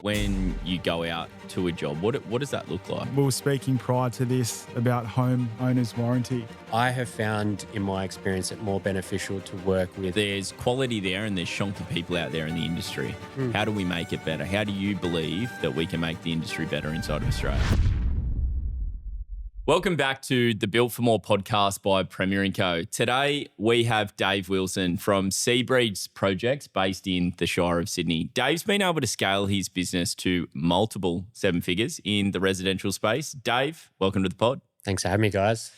When you go out to a job, what does that look like? We were speaking prior to this about home owner's warranty. I have found in my experience it more beneficial to work with. There's quality there and there's shonky people out there in the industry. How do we make it better? How do you believe that we can make the industry better inside of Australia? Welcome back to the Built for More podcast by Premier & Co. Today, we have Dave Wilson from Seabreeze Projects based in the Shire of Sydney. Dave's been able to scale his business to multiple seven figures in the residential space. Dave, welcome to the pod. Thanks for having me, guys.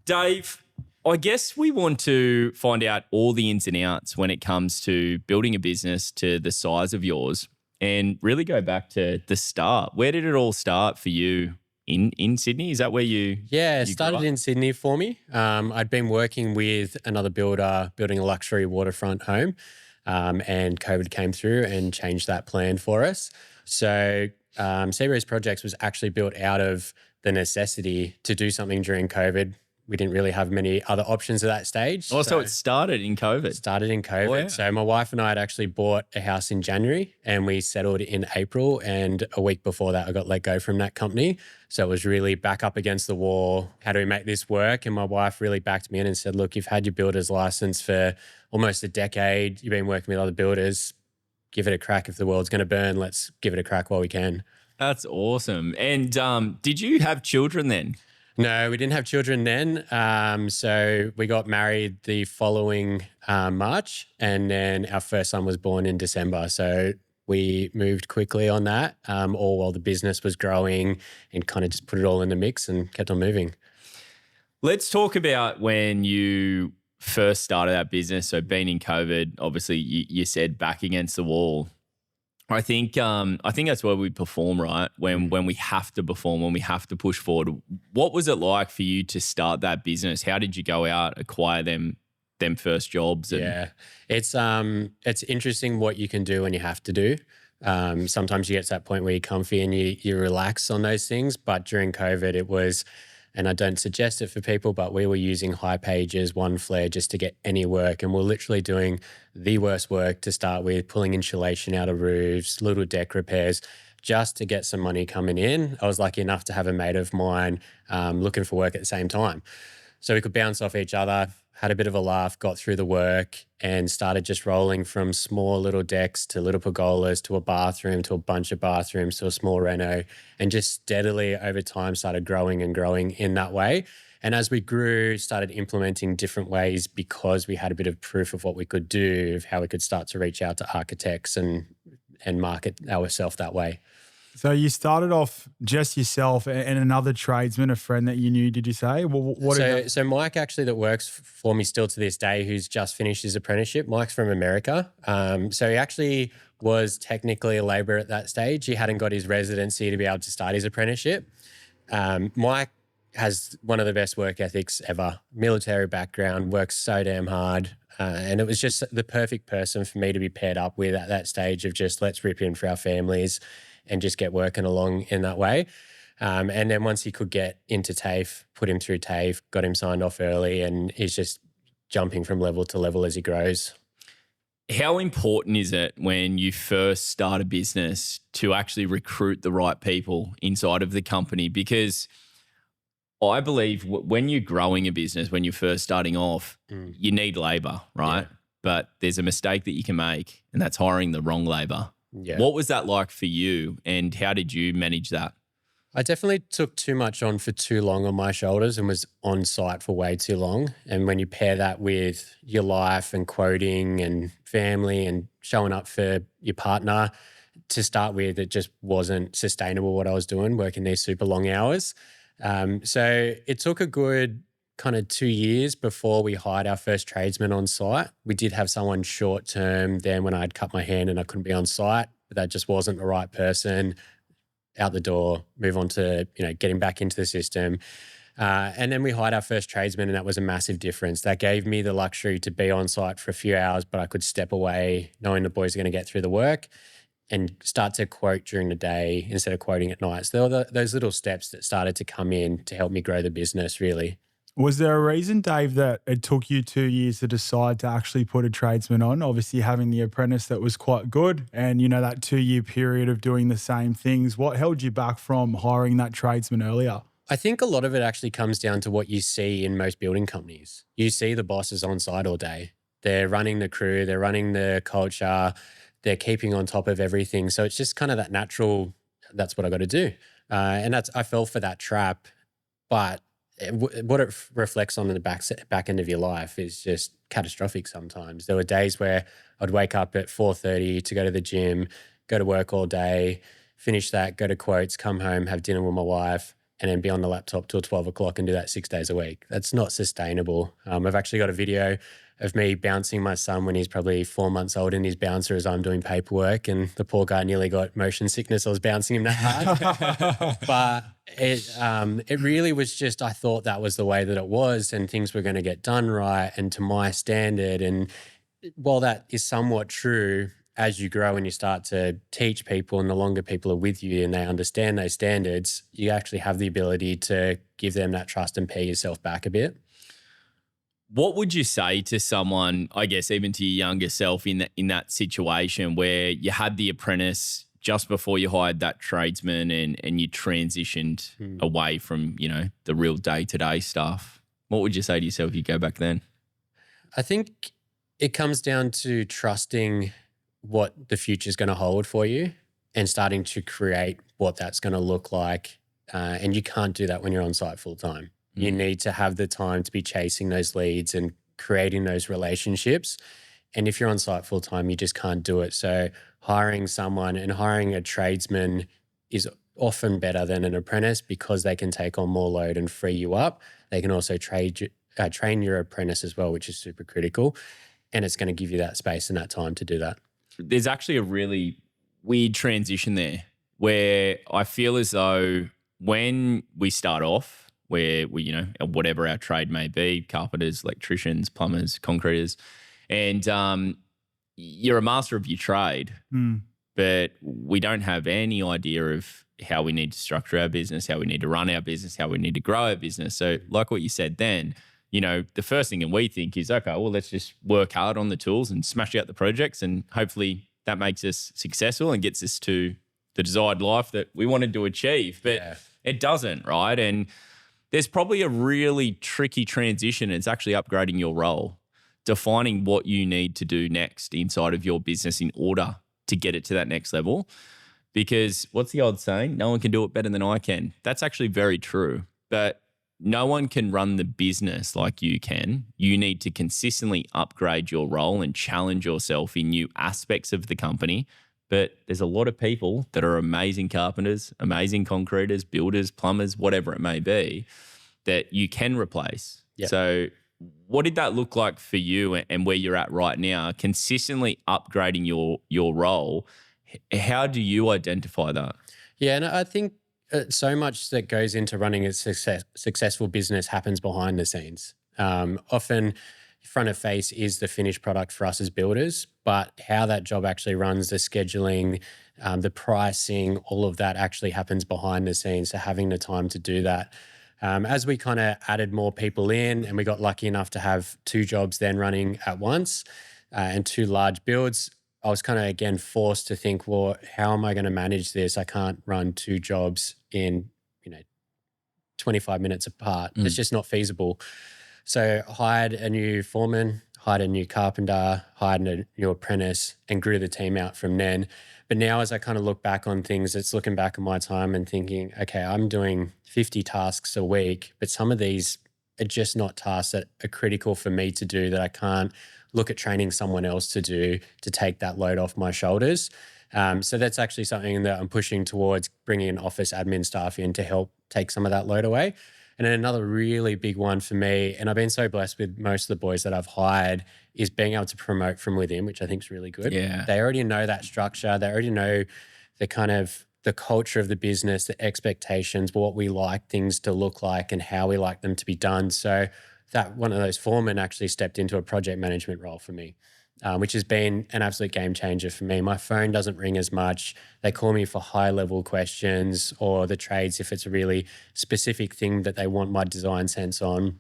Dave, I guess we want to find out all the ins and outs when it comes to building a business to the size of yours and really go back to the start. Where did it all start for you? In Sydney? Is that where you it started in Sydney for me. I'd been working with another builder building a luxury waterfront home, and COVID came through and changed that plan for us. So Seabreeze Projects was actually built out of the necessity to do something during COVID. We didn't really have many other options at that stage. So it started in COVID? Started in COVID. Oh, yeah. So my wife and I had actually bought a house in January and we settled in April. And a week before that, I got let go from that company. So it was really back up against the wall. How do we make this work? And my wife really backed me in and said, look, you've had your builder's license for almost a decade. You've been working with other builders. Give it a crack. If the world's going to burn, let's give it a crack while we can. That's awesome. And did you have children then? No, we didn't have children then. So we got married the following March, and then our first son was born in December. So we moved quickly on that, all while the business was growing, and kind of just put it all in the mix and kept on moving. Let's talk about when you first started that business. So being in COVID, obviously you said back against the wall. I think that's where we perform, right? When we have to perform, when we have to push forward. What was it like for you to start that business? How did you go out, acquire them first jobs? Yeah, it's interesting what you can do when you have to do. Sometimes you get to that point where you're comfy and you relax on those things. But during COVID, it was, and I don't suggest it for people, but we were using high pages, one flare just to get any work. And we're literally doing the worst work to start with, pulling insulation out of roofs, little deck repairs, just to get some money coming in. I was lucky enough to have a mate of mine looking for work at the same time. So we could bounce off each other, had a bit of a laugh, got through the work and started just rolling from small little decks to little pergolas to a bathroom to a bunch of bathrooms to a small reno, and just steadily over time started growing and growing in that way. And as we grew, started implementing different ways because we had a bit of proof of what we could do, of how we could start to reach out to architects and market ourselves that way. So you started off just yourself and another tradesman, a friend that you knew, did you say? So Mike actually that works for me still to this day, who's just finished his apprenticeship, Mike's from America. So he actually was technically a labourer at that stage. He hadn't got his residency to be able to start his apprenticeship. Mike has one of the best work ethics ever, military background, works so damn hard. And it was just the perfect person for me to be paired up with at that stage of just let's rip in for our families and just get working along in that way. And then once he could get into TAFE, put him through TAFE, got him signed off early, and he's just jumping from level to level as he grows. How important is it when you first start a business to actually recruit the right people inside of the company? Because I believe when you're growing a business, when you're first starting off, you need labour, right? Yeah. But there's a mistake that you can make, and that's hiring the wrong labour. Yeah. What was that like for you, and how did you manage that? I definitely took too much on for too long on my shoulders and was on site for way too long. And when you pair that with your life and quoting and family and showing up for your partner, to start with, it just wasn't sustainable what I was doing, working these super long hours. So it took a good kind of 2 years before we hired our first tradesman on site. We did have someone short term then when I'd cut my hand and I couldn't be on site, but that just wasn't the right person. Out the door, move on to, getting back into the system. And then we hired our first tradesman, and that was a massive difference. That gave me the luxury to be on site for a few hours, but I could step away knowing the boys are going to get through the work and start to quote during the day instead of quoting at night. So there were those little steps that started to come in to help me grow the business, really. Was there a reason, Dave, that it took you 2 years to decide to actually put a tradesman on? Obviously, having the apprentice that was quite good and, that 2 year period of doing the same things. What held you back from hiring that tradesman earlier? I think a lot of it actually comes down to what you see in most building companies. You see the bosses on site all day. They're running the crew, they're running the culture, they're keeping on top of everything. So it's just kind of that natural, that's what I got to do. I fell for that trap, but what it reflects on in the back end of your life is just catastrophic sometimes. There were days where I'd wake up at 4:30 to go to the gym, go to work all day, finish that, go to quotes, come home, have dinner with my wife, and then be on the laptop till 12 o'clock and do that 6 days a week. That's not sustainable. I've actually got a video of me bouncing my son when he's probably 4 months old in his bouncer as I'm doing paperwork, and the poor guy nearly got motion sickness. I was bouncing him that hard. But it really was just, I thought that was the way that it was and things were going to get done right and to my standard. And while that is somewhat true, as you grow and you start to teach people and the longer people are with you and they understand those standards, you actually have the ability to give them that trust and pay yourself back a bit. What would you say to someone, I guess, even to your younger self in that situation where you had the apprentice just before you hired that tradesman and you transitioned away from, the real day-to-day stuff? What would you say to yourself if you go back then? I think it comes down to trusting what the future is going to hold for you and starting to create what that's going to look like. And you can't do that when you're on site full time. You need to have the time to be chasing those leads and creating those relationships. And if you're on site full time, you just can't do it. So hiring someone and hiring a tradesman is often better than an apprentice because they can take on more load and free you up. They can also train your apprentice as well, which is super critical. And it's going to give you that space and that time to do that. There's actually a really weird transition there where I feel as though when we start off, where we, whatever our trade may be, carpenters, electricians, plumbers, concreters, and you're a master of your trade, but we don't have any idea of how we need to structure our business, how we need to run our business, how we need to grow our business. So like what you said then, the first thing that we think is, okay, well, let's just work hard on the tools and smash out the projects, and hopefully that makes us successful and gets us to the desired life that we wanted to achieve. But it doesn't, right? And there's probably a really tricky transition. It's actually upgrading your role, defining what you need to do next inside of your business in order to get it to that next level. Because what's the old saying? No one can do it better than I can. That's actually very true. But no one can run the business like you can. You need to consistently upgrade your role and challenge yourself in new aspects of the company. But there's a lot of people that are amazing carpenters, amazing concreters, builders, plumbers, whatever it may be, that you can replace. Yep. So what did that look like for you and where you're at right now, consistently upgrading your role? How do you identify that? Yeah, and I think so much that goes into running a successful business happens behind the scenes. Often front of face is the finished product for us as builders, but how that job actually runs, the scheduling, the pricing, all of that actually happens behind the scenes. So having the time to do that. As we kind of added more people in and we got lucky enough to have 2 jobs then running at once and 2 large builds, I was kind of again forced to think, well, how am I going to manage this? I can't run 2 jobs in, 25 minutes apart. It's just not feasible. So hired a new foreman, hired a new carpenter, hired a new apprentice, and grew the team out from then. But now as I kind of look back on things, it's looking back on my time and thinking, okay, I'm doing 50 tasks a week, but some of these are just not tasks that are critical for me to do, that I can't look at training someone else to do to take that load off my shoulders. So that's actually something that I'm pushing towards, bringing an office admin staff in to help take some of that load away. And then another really big one for me, and I've been so blessed with most of the boys that I've hired, is being able to promote from within, which I think is really good. Yeah. They already know that structure. They already know the kind of the culture of the business, the expectations, what we like things to look like and how we like them to be done. So that one of those foremen actually stepped into a project management role for me, which has been an absolute game changer for me. My phone doesn't ring as much. They call me for high level questions or the trades if it's a really specific thing that they want my design sense on.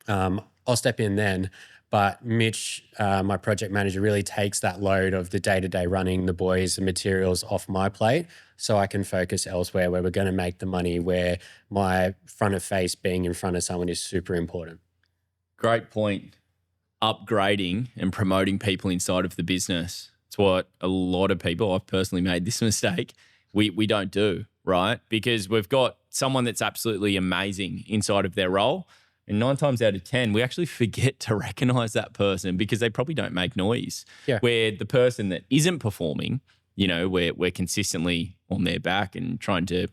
I'll step in then. But Mitch, my project manager, really takes that load of the day-to-day running, the boys, the materials off my plate, so I can focus elsewhere where we're going to make the money, where my front of face being in front of someone is super important. Great point. Upgrading and promoting people inside of the business. It's what a lot of people, I've personally made this mistake, we don't do, right? Because we've got someone that's absolutely amazing inside of their role, and 9 times out of 10, we actually forget to recognize that person because they probably don't make noise. Yeah. Where the person that isn't performing, we're consistently on their back and trying to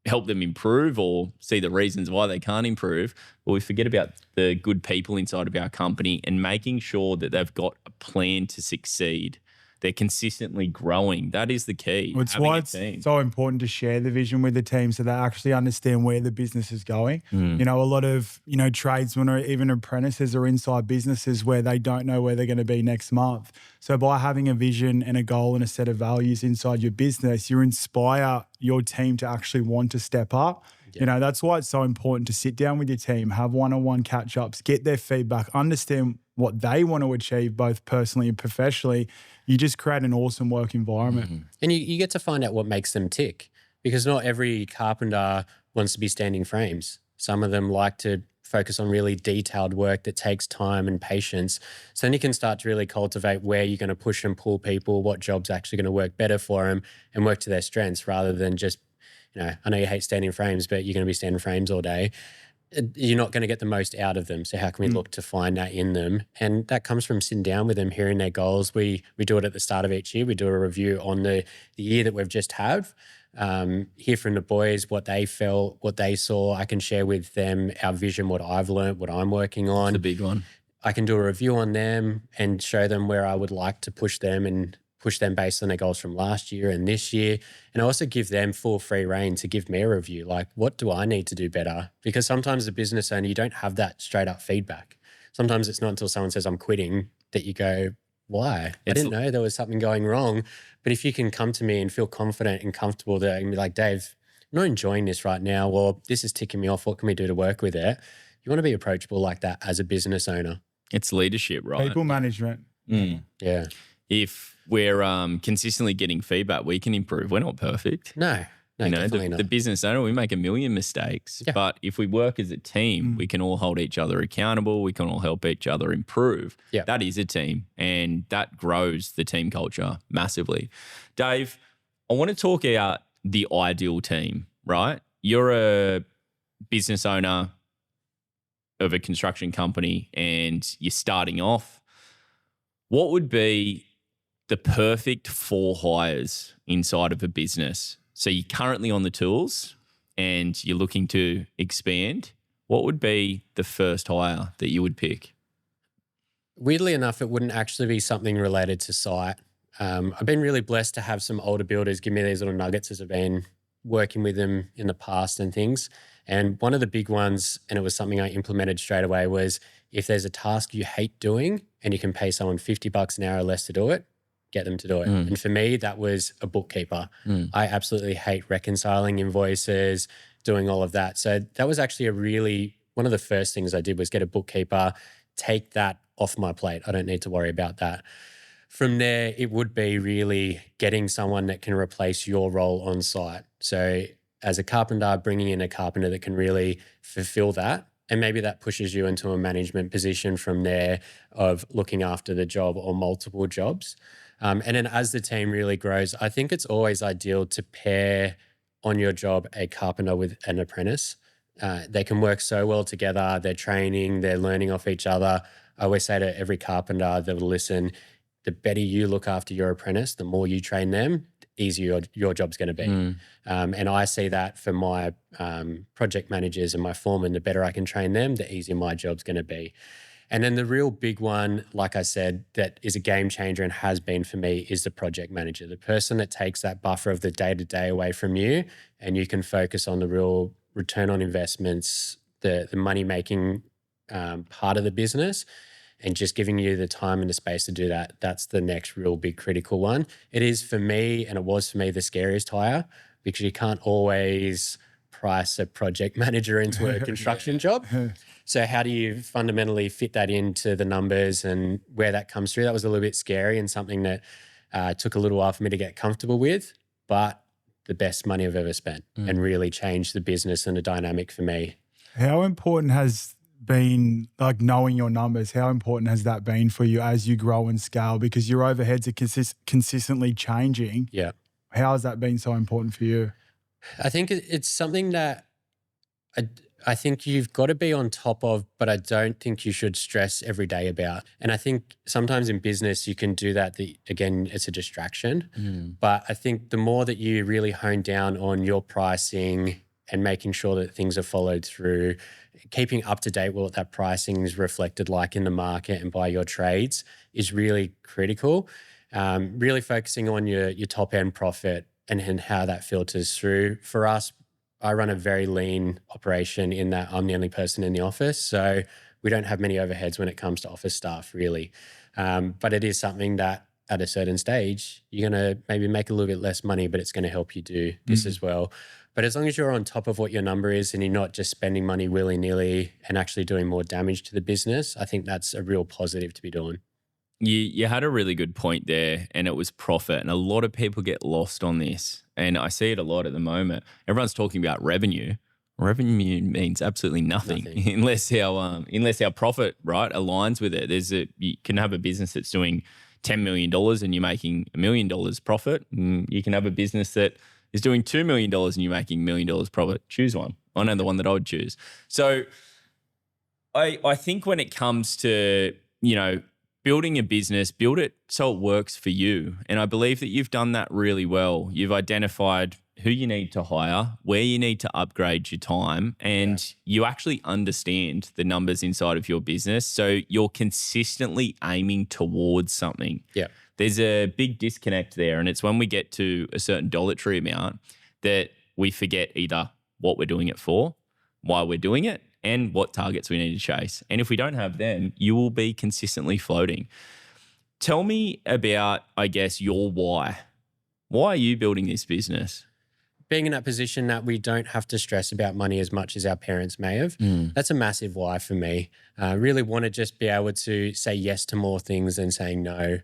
help them improve or see the reasons why they can't improve. But we forget about the good people inside of our company and making sure that they've got a plan to succeed. They're consistently growing. That is the key. Well, it's why it's so important to share the vision with the team so they actually understand where the business is going. A lot of, tradesmen or even apprentices are inside businesses where they don't know where they're going to be next month. So by having a vision and a goal and a set of values inside your business, you inspire your team to actually want to step up. Yeah. That's why it's so important to sit down with your team, have one-on-one catch-ups, get their feedback, understand what they want to achieve both personally and professionally. You just create an awesome work environment. And you get to find out what makes them tick, because not every carpenter wants to be standing frames. Some of them like to focus on really detailed work that takes time and patience. So then you can start to really cultivate where you're going to push and pull people, what job's actually going to work better for them and work to their strengths, rather than just, I know you hate standing frames, but you're going to be standing frames all day. You're not going to get the most out of them. So how can we look to find that in them? And that comes from sitting down with them, hearing their goals. We do it at the start of each year. We do a review on the year that we've just had. Hear from the boys what they felt, what they saw. I can share with them our vision, what I've learned, what I'm working on. It's a big one. I can do a review on them and show them where I would like to push them and push them based on their goals from last year and this year. And I also give them full free rein to give me a review. Like, what do I need to do better? Because sometimes as a business owner, you don't have that straight up feedback. Sometimes it's not until someone says, I'm quitting, that you go, why? I didn't know there was something going wrong. But if you can come to me and feel confident and comfortable that I can be like, Dave, I'm not enjoying this right now, or this is ticking me off. What can we do to work with it? You want to be approachable like that as a business owner. It's leadership, right? People management. Yeah. If we're consistently getting feedback, we can improve. We're not perfect. No, definitely not. The business owner, we make a million mistakes. Yeah. But if we work as a team, we can all hold each other accountable. We can all help each other improve. Yeah. That is a team, and that grows the team culture massively. Dave, I want to talk about the ideal team, right? You're a business owner of a construction company and you're starting off. What would be the perfect 4 hires inside of a business? So you're currently on the tools and you're looking to expand. What would be the first hire that you would pick? Weirdly enough, it wouldn't actually be something related to site. I've been really blessed to have some older builders give me these little nuggets as I've been working with them in the past and things. And one of the big ones, and it was something I implemented straight away, was if there's a task you hate doing and you can pay someone $50 an hour or less to do it, get them to do it. And for me, that was a bookkeeper. I absolutely hate reconciling invoices, doing all of that. So that was actually one of the first things I did was get a bookkeeper, take that off my plate. I don't need to worry about that. From there, it would be really getting someone that can replace your role on site. So as a carpenter, bringing in a carpenter that can really fulfill that. And maybe that pushes you into a management position from there of looking after the job or multiple jobs. And then as the team really grows, I think it's always ideal to pair on your job a carpenter with an apprentice. They can work so well together. They're training, they're learning off each other. I always say to every carpenter that will listen, the better you look after your apprentice, the more you train them, the easier your job's going to be. And I see that for my project managers and my foremen, the better I can train them, the easier my job's going to be. And then the real big one, like I said, that is a game changer and has been for me is the project manager, the person that takes that buffer of the day-to-day away from you and you can focus on the real return on investments, the money-making part of the business, and just giving you the time and the space to do that. That's the next real big critical one. It is for me, and it was for me, the scariest hire, because you can't always price a project manager into a construction job. So how do you fundamentally fit that into the numbers and where that comes through? That was a little bit scary and something that took a little while for me to get comfortable with, but the best money I've ever spent and really changed the business and the dynamic for me. How important has been, like, knowing your numbers, how important has that been for you as you grow and scale? Because your overheads are consistently changing. Yeah. How has that been so important for you? I think it's something that I think you've got to be on top of, but I don't think you should stress every day about. And I think sometimes in business you can do that. Again, it's a distraction. But I think the more that you really hone down on your pricing and making sure that things are followed through, keeping up to date with what that pricing is reflected like in the market and by your trades is really critical. Really focusing on your top end profit and how that filters through. For us, I run a very lean operation in that I'm the only person in the office. So we don't have many overheads when it comes to office staff, really. But it is something that at a certain stage, you're going to maybe make a little bit less money, but it's going to help you do this as well. But as long as you're on top of what your number is and you're not just spending money willy-nilly and actually doing more damage to the business, I think that's a real positive to be doing. You had a really good point there, and it was profit. And a lot of people get lost on this. And I see it a lot at the moment. Everyone's talking about revenue. Revenue means absolutely nothing. unless our profit, right, aligns with it. You can have a business that's doing $10 million and you're making $1 million profit. And you can have a business that is doing $2 million and you're making $1 million profit. Choose one. I know the one that I would choose. So I think when it comes to, building a business, build it so it works for you. And I believe that you've done that really well. You've identified who you need to hire, where you need to upgrade your time, and you actually understand the numbers inside of your business. So you're consistently aiming towards something. Yeah. There's a big disconnect there. And it's when we get to a certain dollarary amount that we forget either what we're doing it for, why we're doing it, and what targets we need to chase. And if we don't have them, you will be consistently floating. Tell me about, I guess, your why. Why are you building this business? Being in that position that we don't have to stress about money as much as our parents may have, that's a massive why for me. I really want to just be able to say yes to more things than saying no.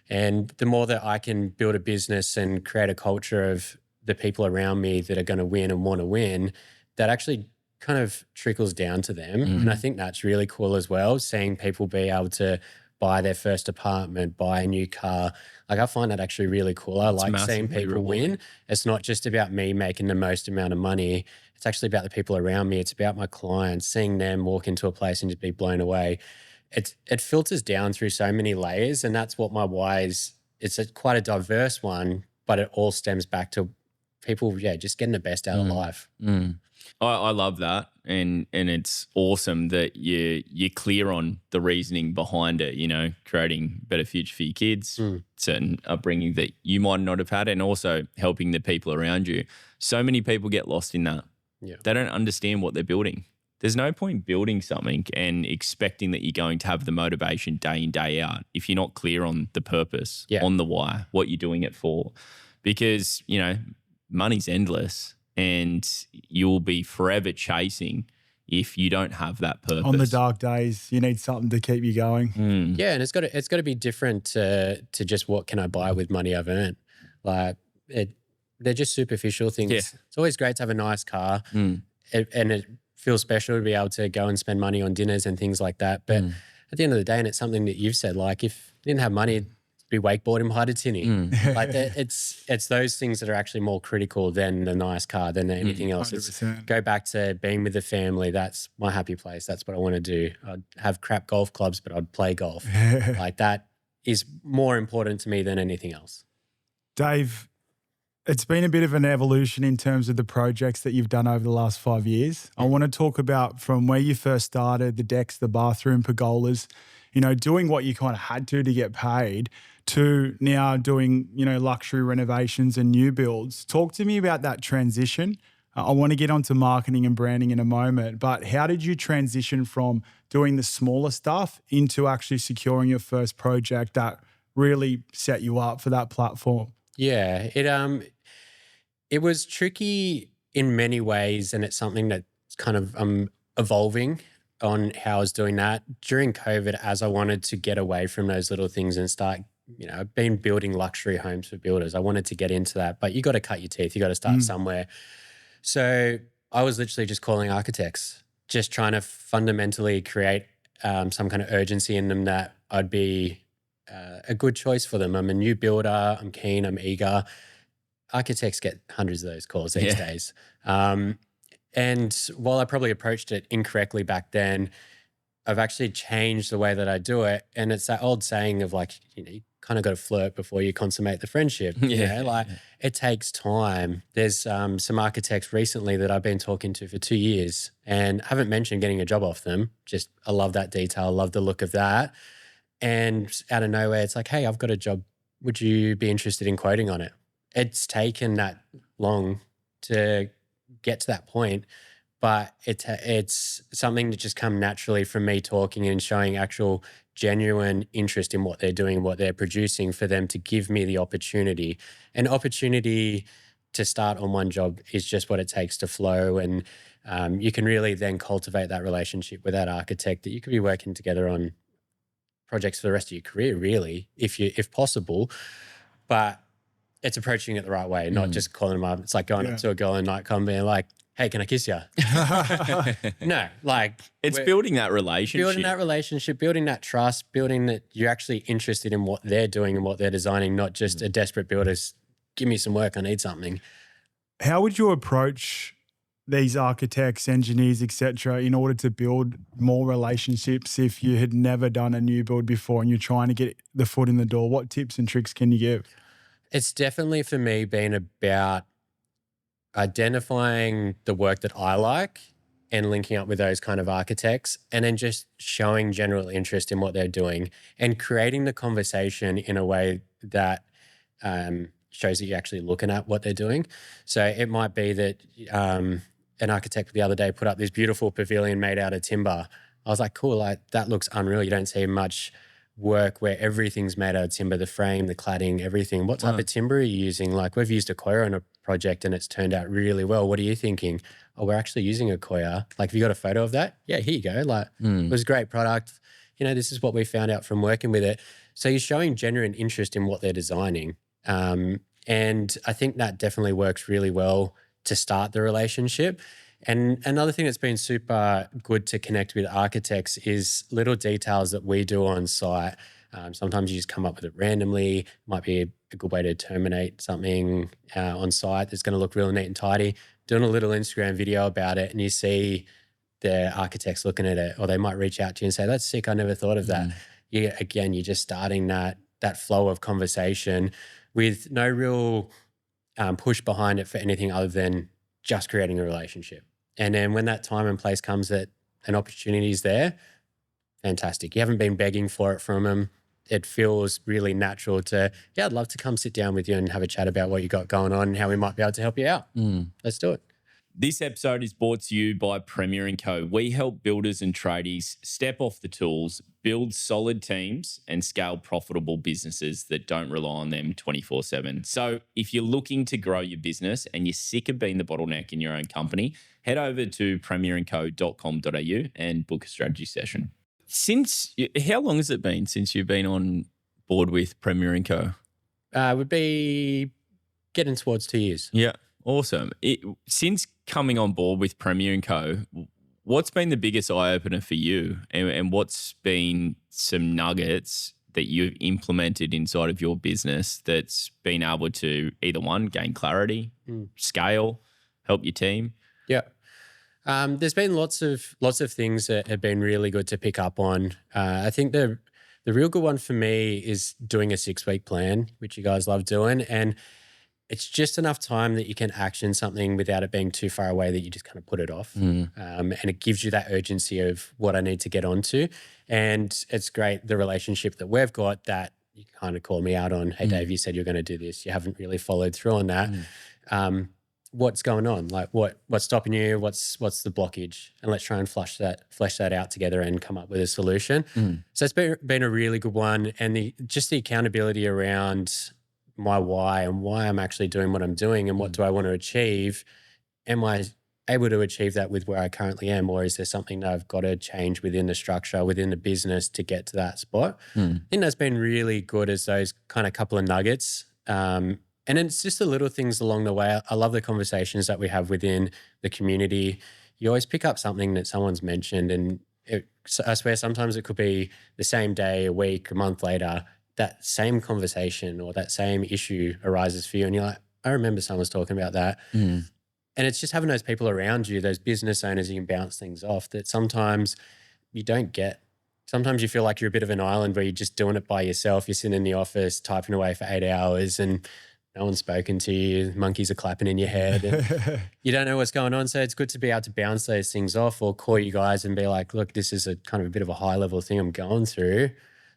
And the more that I can build a business and create a culture of the people around me that are going to win and want to win, that actually kind of trickles down to them. And I think that's really cool as well, seeing people be able to buy their first apartment, buy a new car. Like, I find that actually really cool. I like seeing people win. It's not just about me making the most amount of money. It's actually about the people around me. It's about my clients, seeing them walk into a place and just be blown away. It filters down through so many layers, and that's what my why is. It's quite a diverse one, but it all stems back to people, just getting the best out of life. I love that, and it's awesome that you're clear on the reasoning behind it. Creating a better future for your kids, certain upbringing that you might not have had, and also helping the people around you. So many people get lost in that. Yeah. They don't understand what they're building. There's no point building something and expecting that you're going to have the motivation day in, day out if you're not clear on the purpose, on the why, what you're doing it for. Because, money's endless. And you'll be forever chasing if you don't have that purpose. On the dark days, you need something to keep you going. Yeah, and it's got to be different to just what can I buy with money I've earned. Like, they're just superficial things. Yeah. It's always great to have a nice car, and it feels special to be able to go and spend money on dinners and things like that. But at the end of the day, and it's something that you've said, like, if you didn't have money, be wakeboarding behind a tinny. Like, it's those things that are actually more critical than the nice car, than anything else. 100%. It's go back to being with the family. That's my happy place. That's what I want to do. I'd have crap golf clubs, but I'd play golf. Like, that is more important to me than anything else. Dave, it's been a bit of an evolution in terms of the projects that you've done over the last 5 years. I want to talk about from where you first started, the decks, the bathroom, pergolas, doing what you kind of had to get paid, to now doing, luxury renovations and new builds. Talk to me about that transition. I want to get onto marketing and branding in a moment, but how did you transition from doing the smaller stuff into actually securing your first project that really set you up for that platform? Yeah, it was tricky in many ways, and it's something that's kind of evolving on how I was doing that during COVID, as I wanted to get away from those little things and start, I've been building luxury homes for builders. I wanted to get into that, but you got to cut your teeth. You got to start somewhere. So I was literally just calling architects, just trying to fundamentally create some kind of urgency in them that I'd be a good choice for them. I'm a new builder. I'm keen. I'm eager. Architects get hundreds of those calls these days. And while I probably approached it incorrectly back then, I've actually changed the way that I do it. And it's that old saying of like, you kind of got to flirt before you consummate the friendship. It takes time. There's some architects recently that I've been talking to for 2 years and haven't mentioned getting a job off them. Just, I love that detail. I love the look of that. And out of nowhere, it's like, hey, I've got a job. Would you be interested in quoting on it? It's taken that long to get to that point, but it's something that just come naturally from me talking and showing actual genuine interest in what they're doing, what they're producing, for them to give me the opportunity. An opportunity to start on one job is just what it takes to flow, and you can really then cultivate that relationship with that architect that you could be working together on projects for the rest of your career, really, if possible. But it's approaching it the right way, not just calling them up. It's like going up to a girl in a nightclub and being like, hey, can I kiss you? No, like it's building that relationship. Building that trust, building that you're actually interested in what they're doing and what they're designing, not just a desperate builder's, give me some work, I need something. How would you approach these architects, engineers, etc., in order to build more relationships if you had never done a new build before and you're trying to get the foot in the door? What tips and tricks can you give? It's definitely for me been about identifying the work that I like and linking up with those kind of architects, and then just showing general interest in what they're doing and creating the conversation in a way that shows that you're actually looking at what they're doing. So it might be that an architect the other day put up this beautiful pavilion made out of timber. I was like, cool, like that looks unreal. You don't see much work where everything's made out of timber, the frame, the cladding, everything. What type of timber are you using? Like, we've used Accoya on a project and it's turned out really well. What are you thinking? Oh, we're actually using Accoya. Like, have you got a photo of that? Yeah, here you go. Like, it was a great product. This is what we found out from working with it. So you're showing genuine interest in what they're designing. And I think that definitely works really well to start the relationship. And another thing that's been super good to connect with architects is little details that we do on site. Sometimes you just come up with it randomly. Might be a good way to terminate something on site that's going to look really neat and tidy. Doing a little Instagram video about it, and you see the architects looking at it, or they might reach out to you and say, that's sick, I never thought of that. You're just starting that flow of conversation with no real push behind it for anything other than just creating a relationship. And then when that time and place comes that an opportunity is there, fantastic. You haven't been begging for it from them. It feels really natural to, I'd love to come sit down with you and have a chat about what you got going on and how we might be able to help you out. Let's do it. This episode is brought to you by Premier & Co. We help builders and tradies step off the tools, build solid teams, and scale profitable businesses that don't rely on them 24/7. So if you're looking to grow your business and you're sick of being the bottleneck in your own company, head over to premierandco.com.au and book a strategy session. How long has it been since you've been on board with Premier & Co? Would be getting towards 2 years. Yeah. Awesome. Since coming on board with Premier & Co, what's been the biggest eye-opener for you, and what's been some nuggets that you've implemented inside of your business that's been able to either one, gain clarity, scale, help your team? Yeah. There's been lots of things that have been really good to pick up on. I think the real good one for me is doing a 6-week plan, which you guys love doing. And it's just enough time that you can action something without it being too far away that you just kind of put it off. And it gives you that urgency of what I need to get onto. And it's great, the relationship that we've got, that you kind of call me out on, hey, Dave, you said you're going to do this. You haven't really followed through on that. What's going on? Like what's stopping you? What's the blockage? And let's try and flesh that out together and come up with a solution. So it's been a really good one. And just the accountability around my why and why I'm actually doing what I'm doing and what do I want to achieve am I able to achieve that with where I currently am, or is there something that I've got to change within the structure, within the business to get to that spot? I think that's been really good as those kind of couple of nuggets. And it's just the little things along the way. I love the conversations that we have within the community. You always pick up something that someone's mentioned, and I swear sometimes it could be the same day, a week, a month later, that same conversation or that same issue arises for you. And you're like, I remember someone was talking about that. And it's just having those people around you, those business owners you can bounce things off that sometimes you don't get. Sometimes you feel like you're a bit of an island where you're just doing it by yourself. You're sitting in the office typing away for 8 hours and no one's spoken to you. Monkeys are clapping in your head and you don't know what's going on. So it's good to be able to bounce those things off or call you guys and be like, look, this is a kind of a bit of a high level thing I'm going through.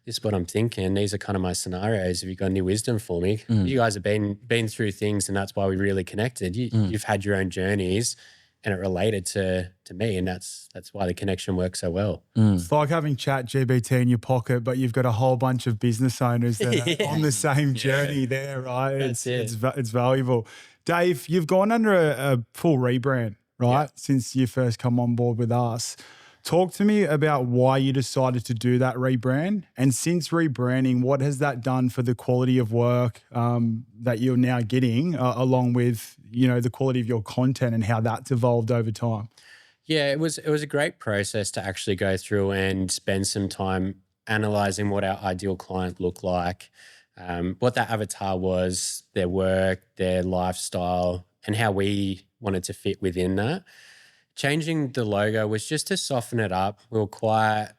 This is what I'm thinking. These are kind of my scenarios. Have you got any wisdom for me? You guys have been through things, and that's why we really connected. You've had your own journeys, and it related to me, and that's why the connection works so well. It's like having Chat GBT in your pocket, but you've got a whole bunch of business owners that are on the same journey there, right? It's valuable. Dave, you've gone under a full rebrand, right? Since you first come on board with us. Talk to me about why you decided to do that rebrand. And since rebranding, what has that done for the quality of work that you're now getting, along with, the quality of your content and how that's evolved over time? Yeah, it was a great process to actually go through and spend some time analyzing what our ideal client looked like, what that avatar was, their work, their lifestyle, and how we wanted to fit within that. Changing the logo was just to soften it up. We were quite,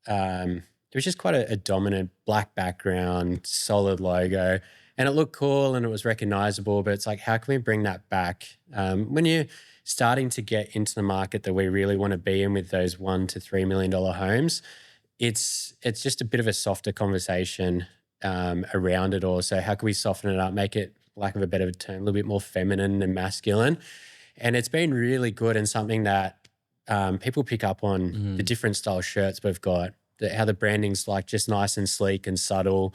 it was just quite a dominant black background, solid logo, and it looked cool and it was recognizable, but it's like, how can we bring that back? When you're starting to get into the market that we really want to be in with those $1 to $3 million homes, it's just a bit of a softer conversation around it all. So how can we soften it up, make it, for lack of a better term, a little bit more feminine and masculine? And it's been really good and something that people pick up on the different style shirts we've got, how the branding's like just nice and sleek and subtle.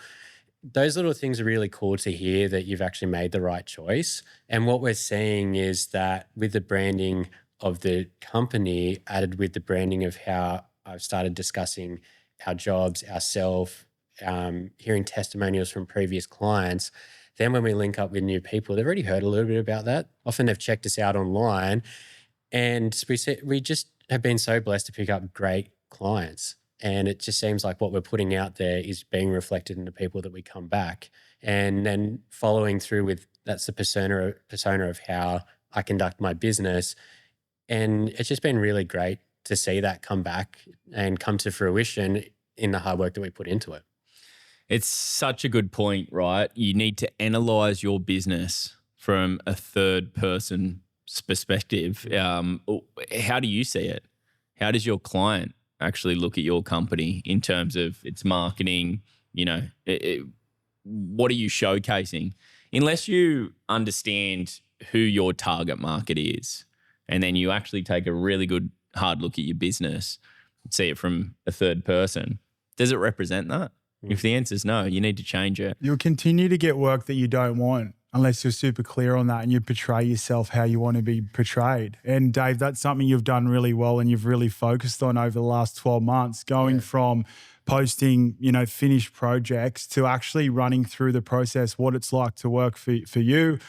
Those little things are really cool to hear that you've actually made the right choice. And what we're seeing is that with the branding of the company added with the branding of how I've started discussing our jobs, ourselves, hearing testimonials from previous clients, then when we link up with new people, they've already heard a little bit about that. Often they've checked us out online, and we just have been so blessed to pick up great clients. And it just seems like what we're putting out there is being reflected in the people that we come back. And then following through with, that's the persona of how I conduct my business. And it's just been really great to see that come back and come to fruition in the hard work that we put into it. It's such a good point, right? You need to analyze your business from a third person perspective. How do you see it? How does your client actually look at your company in terms of its marketing? What are you showcasing? Unless you understand who your target market is, and then you actually take a really good hard look at your business, see it from a third person, does it represent that? If the answer is no, you need to change it. You'll continue to get work that you don't want unless you're super clear on that and you portray yourself how you want to be portrayed. And Dave, that's something you've done really well and you've really focused on over the last 12 months, going from posting, finished projects to actually running through the process, what it's like to work for you,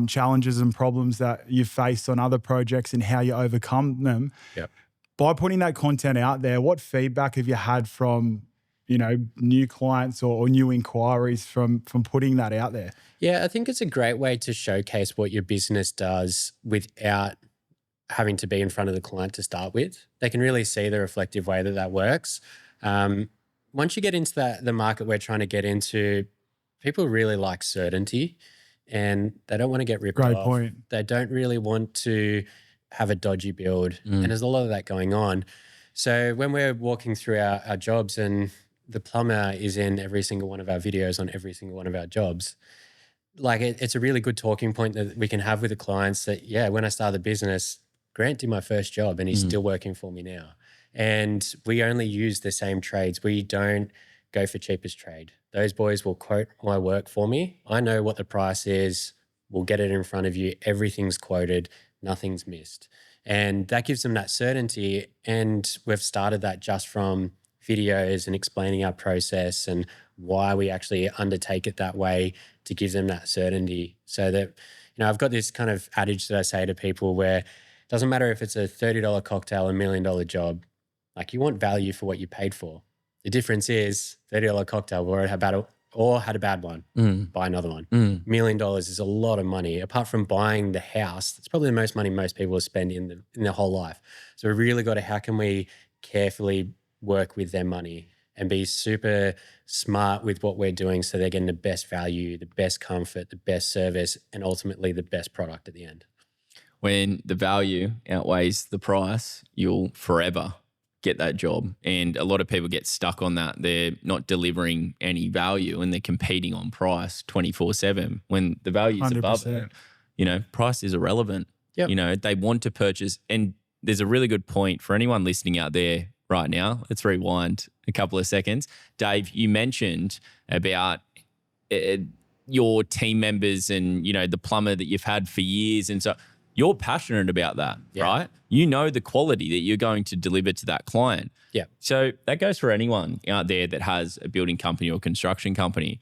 challenges and problems that you've faced on other projects and how you overcome them. Yep. By putting that content out there, what feedback have you had from new clients or new inquiries from putting that out there? Yeah, I think it's a great way to showcase what your business does without having to be in front of the client to start with. They can really see the reflective way that works. Once you get into the market we're trying to get into, people really like certainty and they don't want to get ripped off. Great point. They don't really want to have a dodgy build. And there's a lot of that going on. So when we're walking through our jobs, and the plumber is in every single one of our videos on every single one of our jobs, like it's a really good talking point that we can have with the clients that, when I started the business, Grant did my first job and he's still working for me now. And we only use the same trades. We don't go for cheapest trade. Those boys will quote my work for me. I know what the price is. We'll get it in front of you. Everything's quoted. nothing's missed. And that gives them that certainty. And we've started that just from videos and explaining our process and why we actually undertake it that way to give them that certainty. So that, I've got this kind of adage that I say to people where it doesn't matter if it's a $30 cocktail, $1 million job, like you want value for what you paid for. The difference is $30 cocktail or had a bad one, buy another one. $1 million is a lot of money. Apart from buying the house, that's probably the most money most people spend in their whole life. So we really got to, how can we carefully work with their money and be super smart with what we're doing so they're getting the best value, the best comfort, the best service, and ultimately the best product at the end. When the value outweighs the price, you'll forever get that job. And a lot of people get stuck on that. They're not delivering any value and they're competing on price 24/7 when the value is above it. Price is irrelevant. Yep. They want to purchase. And there's a really good point for anyone listening out there right now. Let's rewind a couple of seconds. Dave, you mentioned about your team members and, the plumber that you've had for years. And so you're passionate about that, right? You know the quality that you're going to deliver to that client. Yeah. So that goes for anyone out there that has a building company or construction company.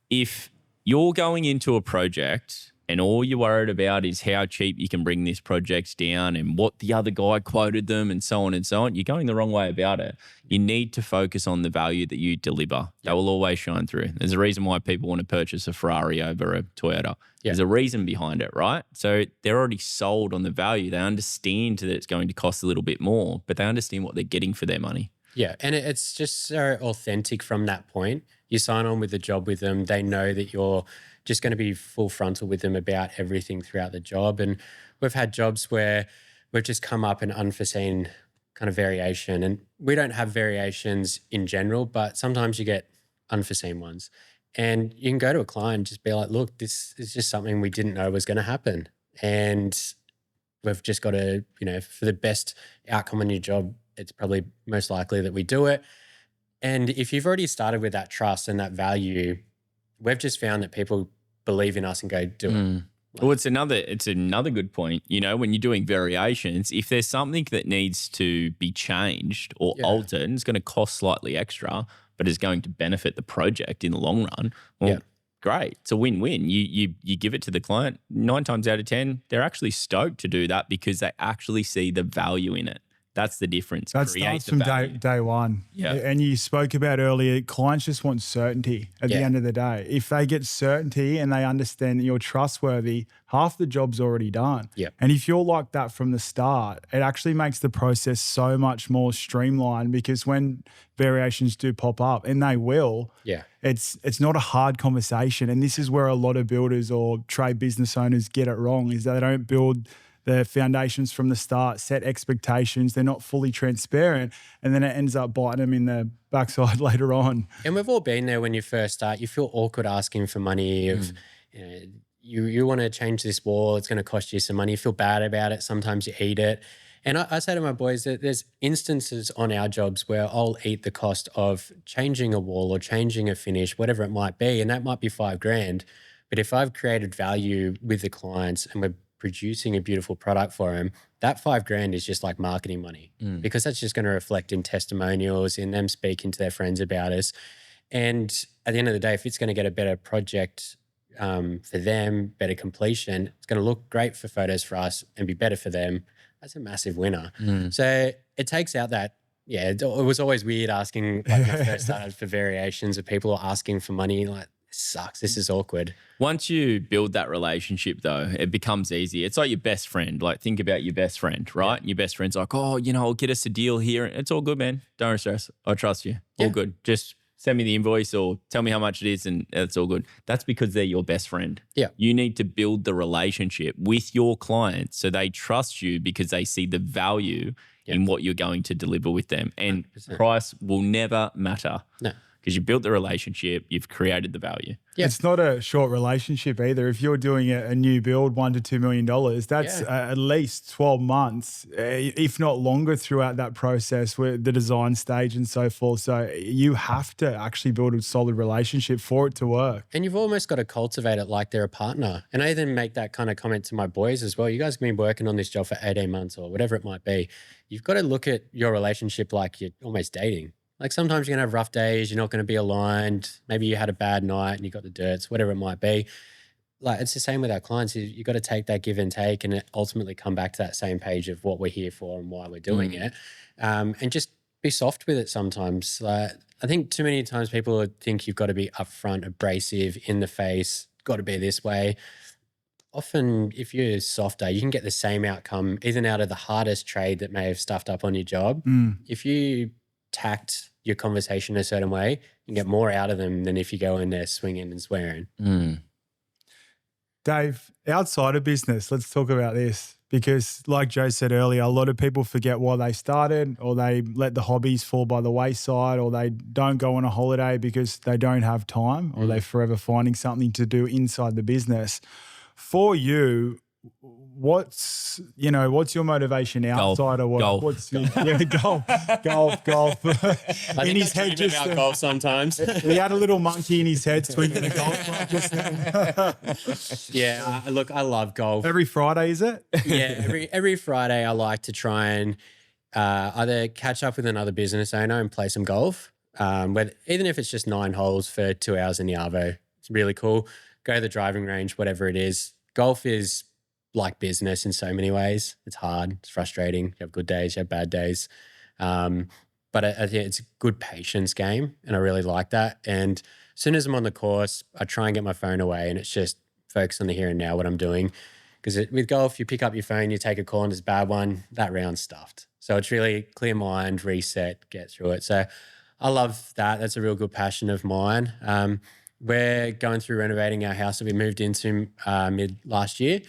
If you're going into a project and all you're worried about is how cheap you can bring this project down and what the other guy quoted them and so on, you're going the wrong way about it. You need to focus on the value that you deliver. That will always shine through. There's a reason why people want to purchase a Ferrari over a Toyota. There's a reason behind it, right? So they're already sold on the value. They understand that it's going to cost a little bit more, but they understand what they're getting for their money. Yeah, and it's just so authentic from that point. You sign on with the job with them. They know that you're just going to be full frontal with them about everything throughout the job. And we've had jobs where we've just come up an unforeseen kind of variation. And we don't have variations in general, but sometimes you get unforeseen ones. And you can go to a client and just be like, look, this is just something we didn't know was going to happen. And we've just got to, for the best outcome on your job, it's probably most likely that we do it. And if you've already started with that trust and that value, we've just found that people believe in us and go, do it. Well, it's another good point. When you're doing variations, if there's something that needs to be changed or altered and it's going to cost slightly extra, but is going to benefit the project in the long run, well, great. It's a win-win. You give it to the client. 9 times out of 10, they're actually stoked to do that because they actually see the value in it. That's the difference. That starts from day one. Yeah. And you spoke about earlier, clients just want certainty at the end of the day. If they get certainty and they understand that you're trustworthy, half the job's already done. Yeah. And if you're like that from the start, it actually makes the process so much more streamlined because when variations do pop up, and they will, it's not a hard conversation. And this is where a lot of builders or trade business owners get it wrong, is that they don't build the foundations from the start, set expectations. They're not fully transparent. And then it ends up biting them in the backside later on. And we've all been there when you first start. You feel awkward asking for money. You want to change this wall. It's going to cost you some money. You feel bad about it. Sometimes you eat it. And I say to my boys that there's instances on our jobs where I'll eat the cost of changing a wall or changing a finish, whatever it might be. And that might be $5,000. But if I've created value with the clients and we're producing a beautiful product for them, that $5,000 is just like marketing money because that's just going to reflect in testimonials, in them speaking to their friends about us. And at the end of the day, if it's going to get a better project for them, better completion, it's going to look great for photos for us and be better for them. That's a massive winner. So it takes out that, it was always weird asking, like when I first started, for variations of people asking for money, like, sucks. This is awkward. Once you build that relationship, though, it becomes easy. It's like your best friend. Like, think about your best friend, right? Yeah. Your best friend's like, oh, I'll get us a deal here. It's all good, man. Don't stress. I trust you. All good. Just send me the invoice or tell me how much it is and it's all good. That's because they're your best friend. Yeah. You need to build the relationship with your clients so they trust you because they see the value in what you're going to deliver with them. And 100%. Price will never matter. No. because you built the relationship, you've created the value. Yeah. It's not a short relationship either. If you're doing a new build, $1 to $2 million, that's at least 12 months, if not longer, throughout that process, with the design stage and so forth. So you have to actually build a solid relationship for it to work. And you've almost got to cultivate it like they're a partner. And I even make that kind of comment to my boys as well. You guys have been working on this job for 18 months or whatever it might be. You've got to look at your relationship like you're almost dating. Like sometimes you're going to have rough days, you're not going to be aligned. Maybe you had a bad night and you got the dirts, whatever it might be. Like it's the same with our clients. You've got to take that give and take and ultimately come back to that same page of what we're here for and why we're doing it. And just be soft with it sometimes. I think too many times people think you've got to be upfront, abrasive, in the face, got to be this way. Often if you're softer, you can get the same outcome even out of the hardest trade that may have stuffed up on your job. If you tact your conversation a certain way, you can get more out of them than if you go in there swinging and swearing. Dave, outside of business, let's talk about this, because like Joe said earlier, a lot of people forget why they started, or they let the hobbies fall by the wayside, or they don't go on a holiday because they don't have time, or they're forever finding something to do inside the business. For you, what's your motivation outside of what? Golf. Golf. I In his head, just about golf sometimes. he had a little monkey in his head swinging a golf club just now. Yeah, look, I love golf. Every Friday, is it? Yeah, every Friday I like to try and either catch up with another business owner and play some golf. Even if it's just 9 holes for 2 hours in the arvo, it's really cool. Go to the driving range, whatever it is. Golf is like business in so many ways. It's hard, it's frustrating. You have good days, you have bad days. But I think it's a good patience game, and I really like that. And as soon as I'm on the course, I try and get my phone away, and it's just focus on the here and now, what I'm doing. Because with golf, you pick up your phone, you take a call and it's a bad one, that round's stuffed. So it's really clear mind, reset, get through it. So I love that. That's a real good passion of mine. We're going through renovating our house that we moved into mid last year.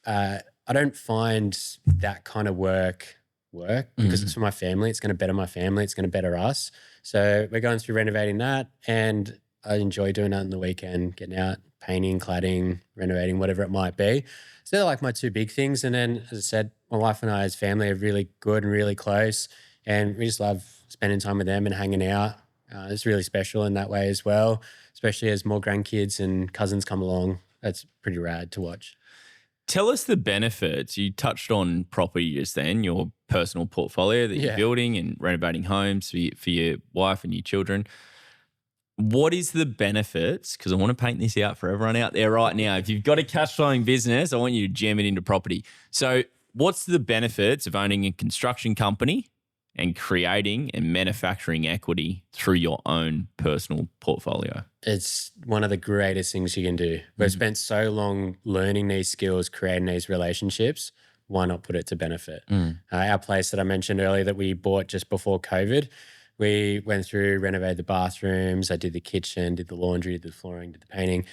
I don't find that kind of work because it's for my family. It's going to better my family. It's going to better us. So we're going through renovating that, and I enjoy doing that on the weekend, getting out, painting, cladding, renovating, whatever it might be. So they're like my 2 big things. And then, as I said, my wife and I as family are really good and really close, and we just love spending time with them and hanging out. It's really special in that way as well, especially as more grandkids and cousins come along. That's pretty rad to watch. Tell us the benefits. You touched on property just then, your personal portfolio that you're building and renovating homes for your wife and your children. What is the benefits? Because I want to paint this out for everyone out there right now. If you've got a cash flowing business, I want you to jam it into property. So what's the benefits of owning a construction company and creating and manufacturing equity through your own personal portfolio? It's one of the greatest things you can do. We've spent so long learning these skills, creating these relationships. Why not put it to benefit? Our place that I mentioned earlier that we bought just before COVID, we went through, renovated the bathrooms. I did the kitchen, did the laundry, did the flooring, did the painting.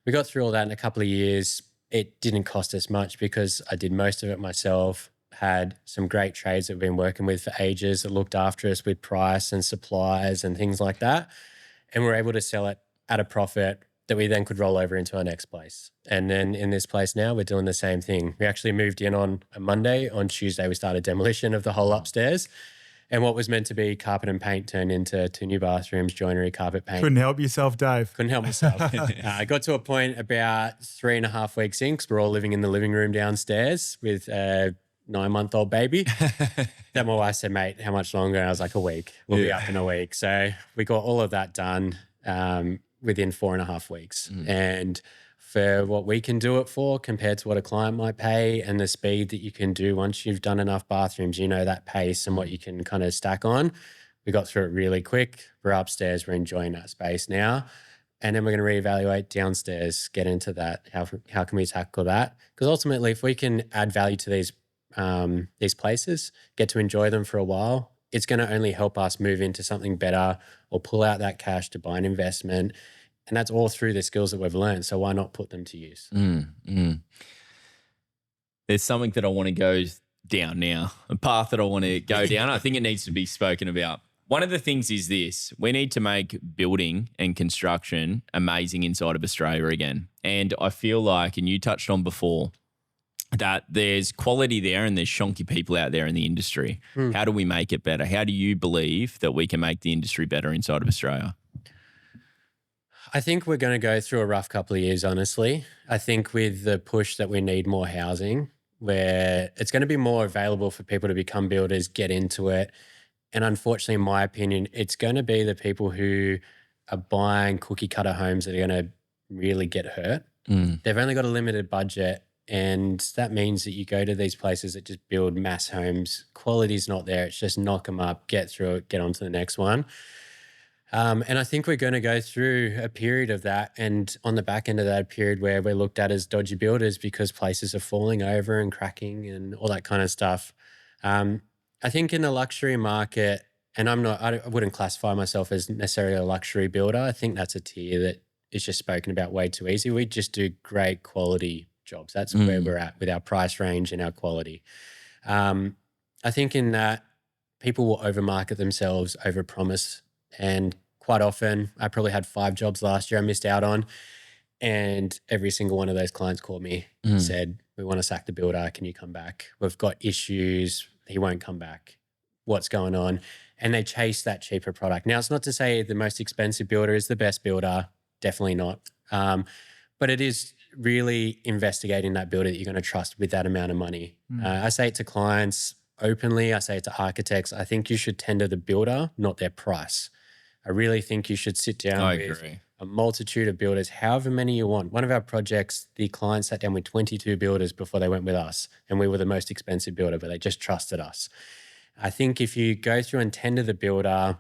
We got through all that in a couple of years. It didn't cost us much because I did most of it myself. Had some great trades that we've been working with for ages that looked after us with price and supplies and things like that. And we're able to sell it at a profit that we then could roll over into our next place. And then in this place now, we're doing the same thing. We actually moved in on a Monday. On Tuesday, we started demolition of the whole upstairs. And what was meant to be carpet and paint turned into 2 new bathrooms, joinery, carpet, paint. Couldn't help yourself, Dave. Couldn't help myself. I got to a point about 3.5 weeks in, because we're all living in the living room downstairs with 9-month-old baby. Then my wife said, mate, how much longer? And I was like, a week. We'll be up in a week. So we got all of that done within 4.5 weeks. And for what we can do it for compared to what a client might pay, and the speed that you can do once you've done enough bathrooms, you know that pace and what you can kind of stack on. We got through it really quick. We're upstairs. We're enjoying that space now. And then we're going to reevaluate downstairs, get into that. How can we tackle that? Because ultimately, if we can add value to these places, get to enjoy them for a while, it's going to only help us move into something better or pull out that cash to buy an investment. And that's all through the skills that we've learned. So why not put them to use? There's something that I want to go down now, a path that I want to go down. I think it needs to be spoken about. One of the things is this: we need to make building and construction amazing inside of Australia again. And I feel like, and you touched on before, that there's quality there and there's shonky people out there in the industry. How do we make it better? How do you believe that we can make the industry better inside of Australia? I think we're going to go through a rough couple of years, honestly. I think with the push that we need more housing, where it's going to be more available for people to become builders, get into it. And unfortunately, in my opinion, it's going to be the people who are buying cookie cutter homes that are going to really get hurt. They've only got a limited budget. And that means that you go to these places that just build mass homes. Quality's not there. It's just knock them up, get through it, get on to the next one. And I think we're going to go through a period of that, and on the back end of that period where we're looked at as dodgy builders because places are falling over and cracking and all that kind of stuff. I think in the luxury market, and I wouldn't classify myself as necessarily a luxury builder. I think that's a tier that is just spoken about way too easy. We just do great quality jobs. That's where we're at with our price range and our quality. I think in that people will overmarket themselves, overpromise. And quite often, I probably had 5 jobs last year I missed out on. And every single one of those clients called me and said, we want to sack the builder. Can you come back? We've got issues. He won't come back. What's going on? And they chase that cheaper product. Now, it's not to say the most expensive builder is the best builder. Definitely not. But it is really investigating that builder that you're going to trust with that amount of money. I say it to clients openly. I say it to architects. I think you should tender the builder, not their price. I really think you should sit down with a multitude of builders, however many you want. One of our projects, the client sat down with 22 builders before they went with us, and we were the most expensive builder, but they just trusted us. I think if you go through and tender the builder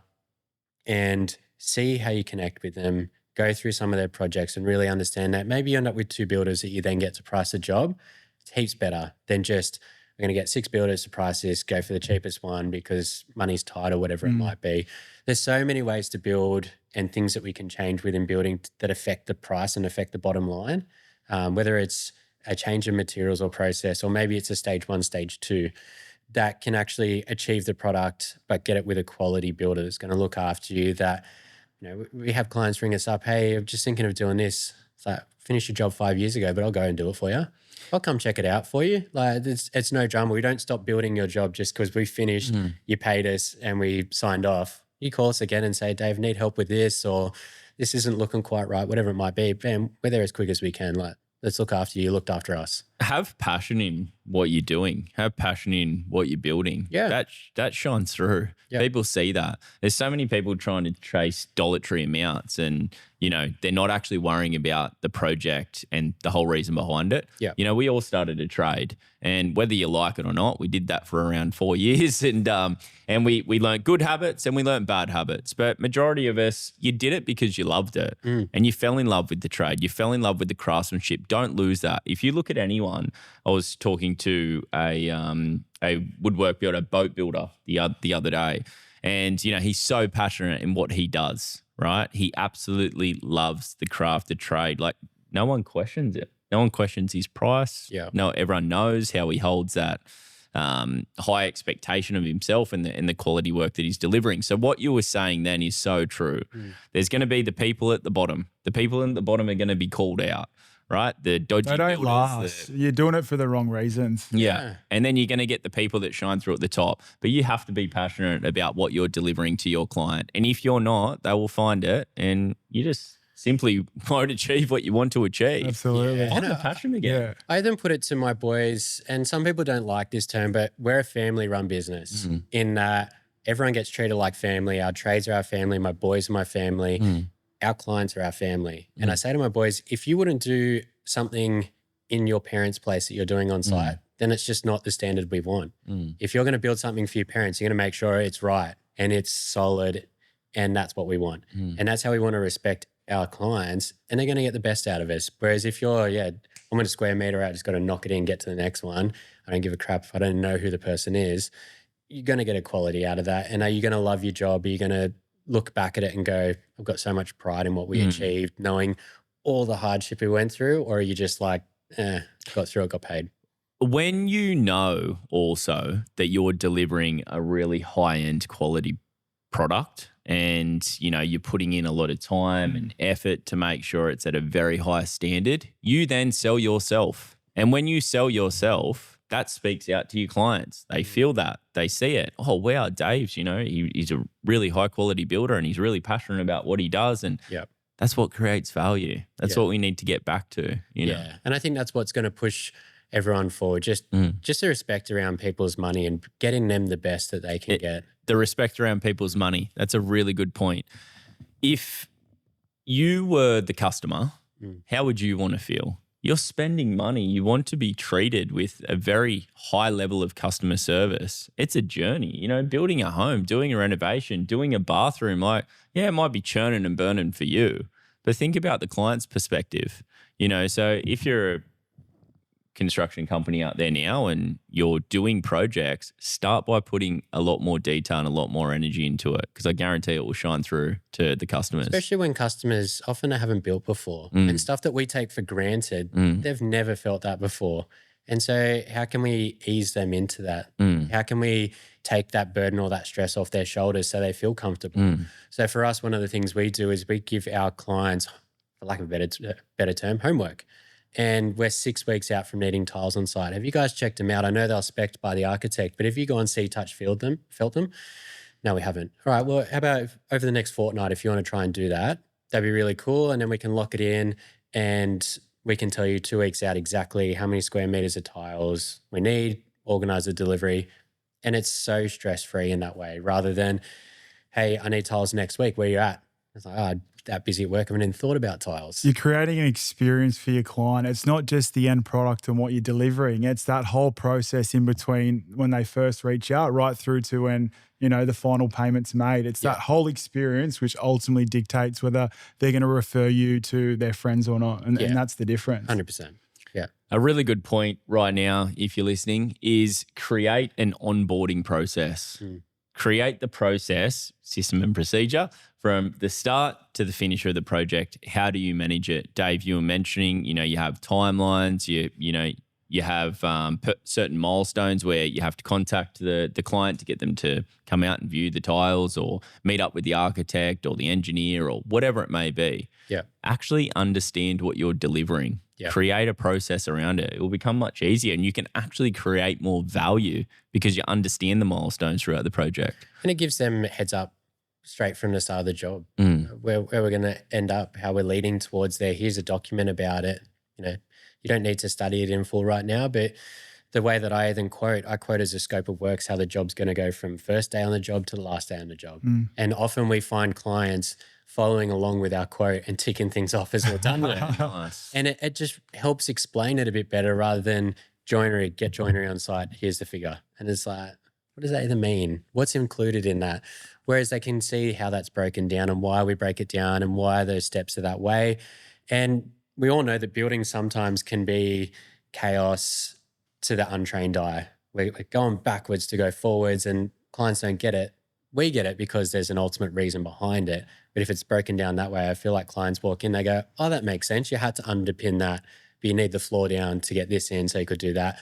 and see how you connect with them, go through some of their projects and really understand that, maybe you end up with 2 builders that you then get to price a job. It's heaps better than just, we're going to get 6 builders to price this, go for the cheapest one because money's tight or whatever it might be. There's so many ways to build and things that we can change within building that affect the price and affect the bottom line, whether it's a change in materials or process, or maybe it's a stage 1, stage 2 that can actually achieve the product but get it with a quality builder that's going to look after you. That, you know, we have clients ring us up, hey, I'm just thinking of doing this. It's like, finished your job 5 years ago, but I'll go and do it for you. I'll come check it out for you. Like, it's no drama. We don't stop building your job just because we finished, you paid us and we signed off. You call us again and say, Dave, need help with this, or this isn't looking quite right, whatever it might be. Bam, we're there as quick as we can. Like, let's look after you. You looked after us. Have passion in what you're doing. Have passion in what you're building. Yeah. That shines through. Yeah. People see that. There's so many people trying to chase dollar-tree amounts, and, you know, they're not actually worrying about the project and the whole reason behind it. Yeah. You know, we all started a trade, and whether you like it or not, we did that for around 4 years, and we learned good habits and we learned bad habits. But majority of us, you did it because you loved it and you fell in love with the trade. You fell in love with the craftsmanship. Don't lose that. If you look at anyone, I was talking to a woodwork builder, boat builder the other day, and, you know, he's so passionate in what he does, right? He absolutely loves the craft, the trade. Like, no one questions it. No one questions his price. Yeah. No, everyone knows how he holds that high expectation of himself and the quality work that he's delivering. So what you were saying then is so true. There's going to be the people at the bottom. The people at the bottom are going to be called out, right? The dodgy They don't builders, last. You're doing it for the wrong reasons. yeah. And then you're going to get the people that shine through at the top. But you have to be passionate about what you're delivering to your client. And if you're not, they will find it, and you just simply won't achieve what you want to achieve. Absolutely. Find the passion again. Yeah. I then put it to my boys, and some people don't like this term, but we're a family-run business in that everyone gets treated like family. Our trades are our family. My boys are my family. Our clients are our family. And I say to my boys, if you wouldn't do something in your parents' place that you're doing on site, then it's just not the standard we want. If you're going to build something for your parents, you're going to make sure it's right and it's solid, and that's what we want. And that's how we want to respect our clients, and they're going to get the best out of us. Whereas if you're, I'm going to square meter out, just got to knock it in, get to the next one. I don't give a crap if I don't know who the person is. You're going to get a quality out of that. And are you going to love your job? Are you going to look back at it and go, I've got so much pride in what we achieved, knowing all the hardship we went through? Or are you just like, got through it, got paid? When you know also that you're delivering a really high-end quality product and, you're putting in a lot of time and effort to make sure it's at a very high standard, you then sell yourself. And when you sell yourself, that speaks out to your clients. They feel that. They see it. Oh, wow, Dave's, he's a really high quality builder and he's really passionate about what he does. And that's what creates value. That's what we need to get back to, Yeah. And I think that's what's going to push everyone forward. Just the respect around people's money and getting them the best that they can get. The respect around people's money. That's a really good point. If you were the customer, how would you want to feel? You're spending money. You want to be treated with a very high level of customer service. It's a journey, building a home, doing a renovation, doing a bathroom. It might be churning and burning for you, but think about the client's perspective. So if you're a construction company out there now and you're doing projects, start by putting a lot more detail and a lot more energy into it, because I guarantee it will shine through to the customers. Especially when customers often haven't built before and stuff that we take for granted, they've never felt that before. And so how can we ease them into that? How can we take that burden or that stress off their shoulders so they feel comfortable? So for us, one of the things we do is we give our clients, for lack of a better term, homework. And we're 6 weeks out from needing tiles on site. Have you guys checked them out? I know they're spec'd by the architect, but have you gone see, touch, felt them? No, we haven't. All right, well, how about over the next fortnight, if you want to try and do that, that'd be really cool. And then we can lock it in and we can tell you 2 weeks out exactly how many square meters of tiles we need, organize the delivery. And it's so stress-free in that way, rather than, hey, I need tiles next week, where you at? It's like, that busy at work, I haven't even thought about tiles. You're creating an experience for your client. It's not just the end product and what you're delivering. It's that whole process in between when they first reach out right through to when, the final payment's made. It's that whole experience which ultimately dictates whether they're going to refer you to their friends or not. And that's the difference. 100%. Yeah. A really good point right now, if you're listening, is create an onboarding process. Create the process, system and procedure from the start to the finish of the project. How do you manage it? Dave, you were mentioning, you have timelines, you have certain milestones where you have to contact the client to get them to come out and view the tiles or meet up with the architect or the engineer or whatever it may be. Yeah. Actually understand what you're delivering. Create a process around it. It will become much easier and you can actually create more value because you understand the milestones throughout the project. And it gives them a heads up straight from the start of the job, where we're going to end up, how we're leading towards there. Here's a document about it. You don't need to study it in full right now, but the way that I quote as a scope of works, how the job's going to go from first day on the job to the last day on the job. And often we find clients following along with our quote and ticking things off as we're done with it. Nice. And it just helps explain it a bit better rather than get joinery on site, here's the figure. And it's like, what does that even mean? What's included in that? Whereas they can see how that's broken down and why we break it down and why those steps are that way. And we all know that building sometimes can be chaos to the untrained eye. We're going backwards to go forwards and clients don't get it. We get it because there's an ultimate reason behind it. But if it's broken down that way, I feel like clients walk in, they go, oh, that makes sense. You had to underpin that, but you need the floor down to get this in so you could do that,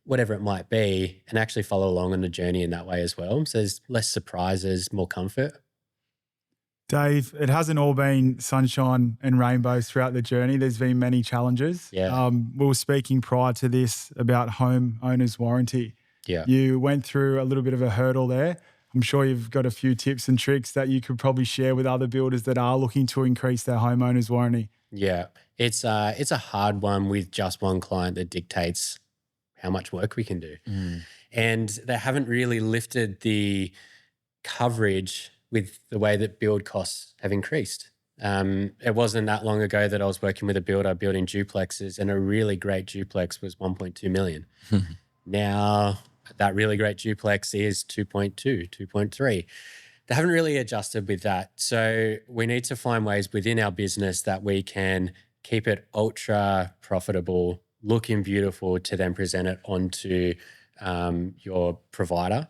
whatever it might be, and actually follow along on the journey in that way as well. So there's less surprises, more comfort. Dave, it hasn't all been sunshine and rainbows throughout the journey. There's been many challenges. Yeah. We were speaking prior to this about home owner's warranty. Yeah. You went through a little bit of a hurdle there. I'm sure you've got a few tips and tricks that you could probably share with other builders that are looking to increase their homeowner's warranty. Yeah. It's a hard one with just one client that dictates how much work we can do. And they haven't really lifted the coverage with the way that build costs have increased. It wasn't that long ago that I was working with a builder building duplexes, and a really great duplex was 1.2 million. Now that really great duplex is 2.2, 2.3. They haven't really adjusted with that. So we need to find ways within our business that we can keep it ultra profitable, looking beautiful, to then present it onto your provider,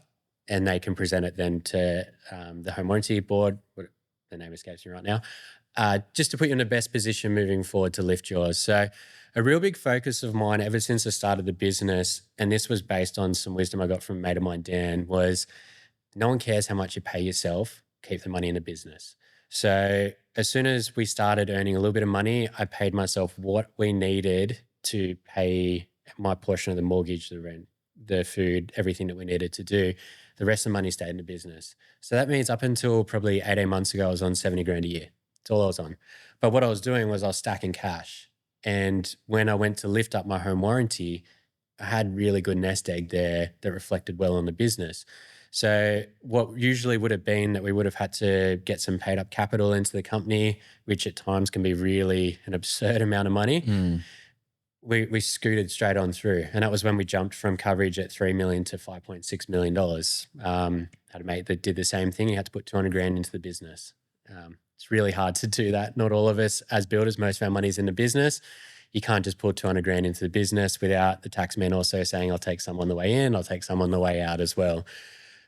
and they can present it then to the home warranty board, the name escapes me right now, just to put you in the best position moving forward to lift yours. So a real big focus of mine ever since I started the business, and this was based on some wisdom I got from a mate of mine, Dan, was no one cares how much you pay yourself, keep the money in the business. So as soon as we started earning a little bit of money, I paid myself what we needed to pay my portion of the mortgage, the rent, the food, everything that we needed to do. The rest of the money stayed in the business. So that means up until probably 18 months ago, I was on 70 grand a year. That's all I was on. But what I was doing was I was stacking cash. And when I went to lift up my home warranty, I had really good nest egg there that reflected well on the business. So what usually would have been that we would have had to get some paid up capital into the company, which at times can be really an absurd amount of money. We scooted straight on through. And that was when we jumped from coverage at 3 million to $5.6 million. Had a mate that did the same thing. He had to put 200 grand into the business. It's really hard to do that. Not all of us as builders, most of our money's in the business. You can't just pull 200 grand into the business without the taxman also saying, I'll take some on the way in, I'll take some on the way out as well.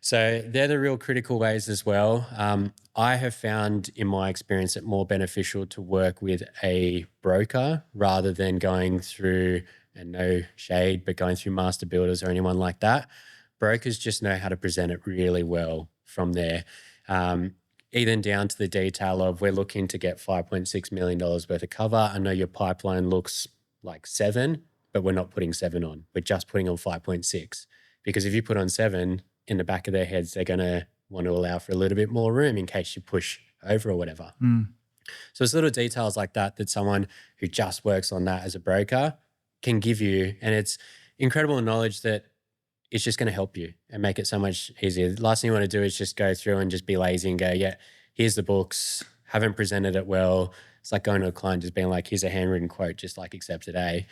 So they're the real critical ways as well. I have found in my experience it more beneficial to work with a broker rather than going through, and no shade, but going through master builders or anyone like that. Brokers just know how to present it really well from there. Even down to the detail of we're looking to get $5.6 million worth of cover. I know your pipeline looks like 7, but we're not putting 7 on. We're just putting on 5.6. Because if you put on 7, in the back of their heads, they're going to want to allow for a little bit more room in case you push over or whatever. So it's little details like that that someone who just works on that as a broker can give you. And it's incredible knowledge that it's just going to help you and make it so much easier. The last thing you want to do is just go through and just be lazy and go, yeah, here's the books, haven't presented it well. It's like going to a client just being like, here's a handwritten quote, just like accept it.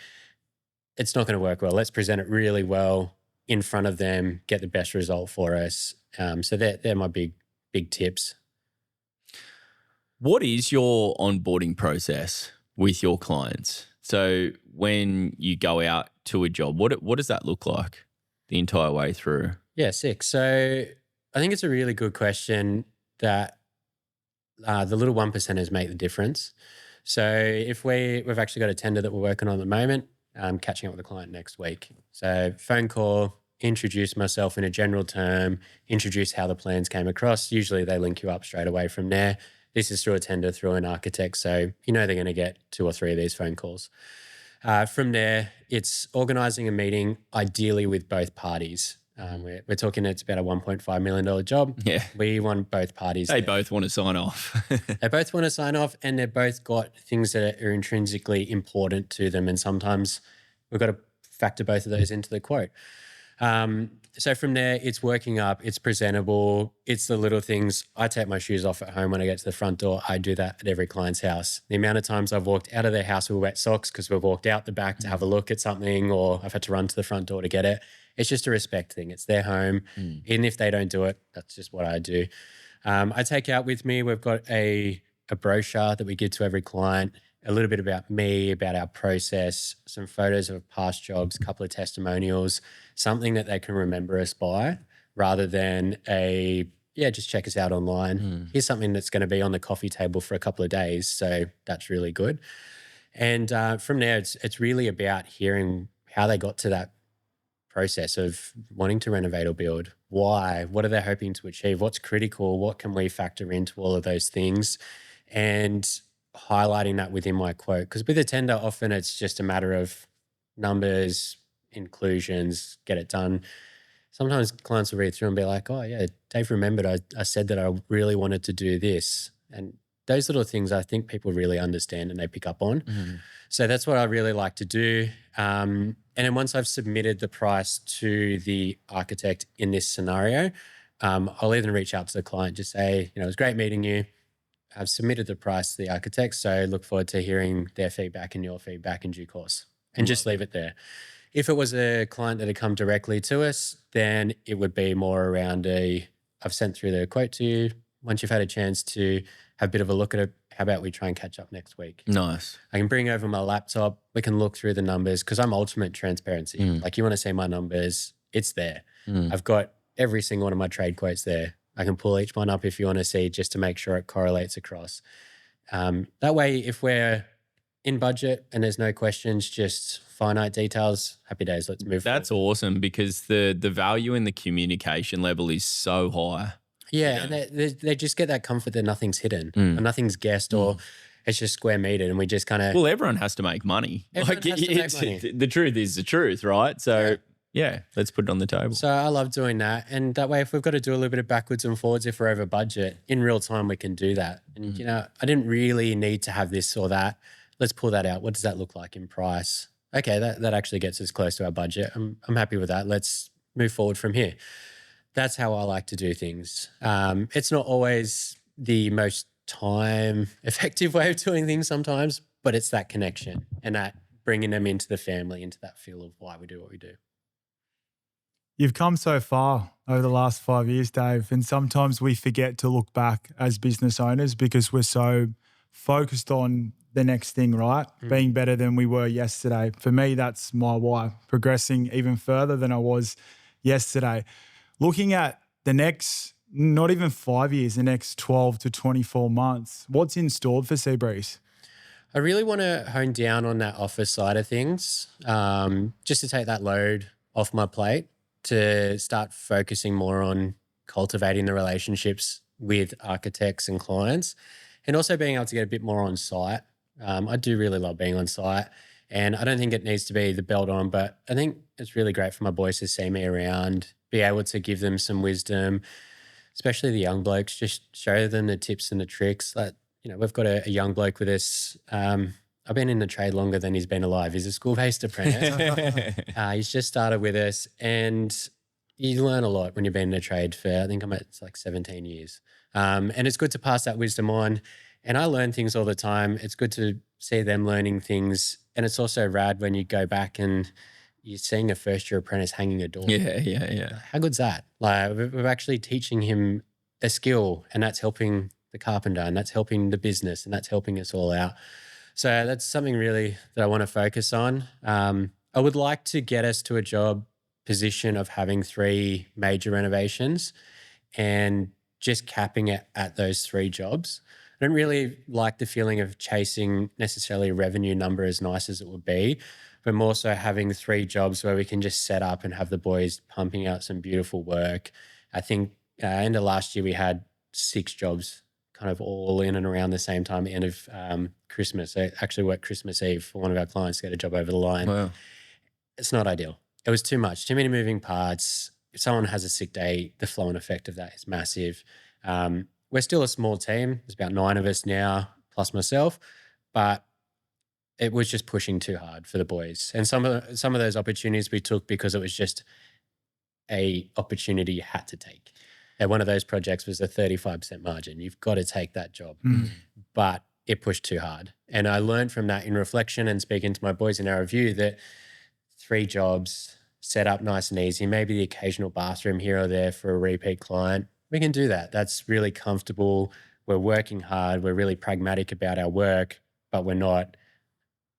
It's not going to work well. Let's present it really well in front of them, get the best result for us. So they're my big tips. What is your onboarding process with your clients? So when you go out to a job, what does that look like the entire way through? Yeah, sick. So I think it's a really good question that the little 1%ers make the difference. So if we've actually got a tender that we're working on at the moment, I'm catching up with the client next week. So phone call, introduce myself in a general term, introduce how the plans came across. Usually they link you up straight away from there. This is through a tender, through an architect. So you know they're going to get 2 or 3 of these phone calls. From there, it's organising a meeting, ideally with both parties. We're talking it's about a $1.5 million job. Yeah. We want both parties. They both want to sign off. They both want to sign off, and they've both got things that are intrinsically important to them. And sometimes we've got to factor both of those into the quote. So from there, it's working up, it's presentable, it's the little things. I take my shoes off at home when I get to the front door. I do that at every client's house. The amount of times I've walked out of their house with wet socks because we've walked out the back to have a look at something, or I've had to run to the front door to get it. It's just a respect thing. It's their home. Even if they don't do it, that's just what I do. I take out with me, we've got a brochure that we give to every client, a little bit about me, about our process, some photos of past jobs, a couple of testimonials, something that they can remember us by rather than just check us out online. Here's something that's going to be on the coffee table for a couple of days. So that's really good. And from there, it's really about hearing how they got to that process of wanting to renovate or build. Why? What are they hoping to achieve? What's critical? What can we factor into all of those things? And highlighting that within my quote. Because with a tender, often it's just a matter of numbers, inclusions, get it done. Sometimes clients will read through and be like, oh yeah, Dave remembered I said that I really wanted to do this. And those little things I think people really understand and they pick up on. So that's what I really like to do. And then once I've submitted the price to the architect in this scenario, I'll either reach out to the client, just say, it was great meeting you. I've submitted the price to the architect, so look forward to hearing their feedback and your feedback in due course, and just leave it there. If it was a client that had come directly to us, then it would be more around I've sent through the quote to you. Once you've had a chance to have a bit of a look at it, how about we try and catch up next week? Nice. I can bring over my laptop. We can look through the numbers because I'm ultimate transparency. Like you want to see my numbers, it's there. I've got every single one of my trade quotes there. I can pull each one up if you want to see, just to make sure it correlates across. That way, if we're in budget and there's no questions, just finite details, happy days, let's move forward. That's awesome because the value in the communication level is so high. Yeah, and they just get that comfort that nothing's hidden or nothing's guessed or it's just square metered, and we just kind of Well, everyone has to make money. Everyone has to make money. The truth is the truth, right? So yeah, let's put it on the table. So I love doing that. And that way, if we've got to do a little bit of backwards and forwards, if we're over budget, in real time, we can do that. And, I didn't really need to have this or that. Let's pull that out. What does that look like in price? Okay, that actually gets us close to our budget. I'm happy with that. Let's move forward from here. That's how I like to do things. It's not always the most time effective way of doing things sometimes, but it's that connection and that bringing them into the family, into that feel of why we do what we do. You've come so far over the last 5 years, Dave, and sometimes we forget to look back as business owners because we're so focused on the next thing, right? Being better than we were yesterday. For me, that's my why, progressing even further than I was yesterday. Looking at the next, not even 5 years, the next 12 to 24 months, what's in store for Seabreeze? I really want to hone down on that office side of things, just to take that load off my plate, to start focusing more on cultivating the relationships with architects and clients, and also being able to get a bit more on site. I do really love being on site, and I don't think it needs to be the belt on, but I think it's really great for my boys to see me around, be able to give them some wisdom, especially the young blokes, just show them the tips and the tricks. Like, we've got a young bloke with us. I've been in the trade longer than he's been alive. He's a school-based apprentice. He's just started with us, and you learn a lot when you've been in a trade for, I think it's like 17 years. And it's good to pass that wisdom on. And I learn things all the time. It's good to see them learning things. And it's also rad when you go back and you're seeing a first-year apprentice hanging a door. Yeah. How good's that? Like, we're actually teaching him a skill, and that's helping the carpenter, and that's helping the business, and that's helping us all out. So that's something really that I want to focus on. I would like to get us to a job position of having 3 major renovations and just capping it at those 3 jobs. I don't really like the feeling of chasing necessarily a revenue number as nice as it would be, but more so having 3 jobs where we can just set up and have the boys pumping out some beautiful work. I think end of last year we had 6 jobs kind of all in and around the same time, end of Christmas. I actually worked Christmas Eve for one of our clients to get a job over the line. Wow. It's not ideal. It was too much, too many moving parts. If someone has a sick day, the flow and effect of that is massive. We're still a small team. There's about 9 of us now, plus myself, but it was just pushing too hard for the boys. And some of those opportunities we took because it was just a opportunity you had to take. And one of those projects was a 35% margin. You've got to take that job. But it pushed too hard. And I learned from that in reflection and speaking to my boys in our review that 3 jobs, set up nice and easy, maybe the occasional bathroom here or there for a repeat client. We can do that. That's really comfortable. We're working hard. We're really pragmatic about our work, but we're not,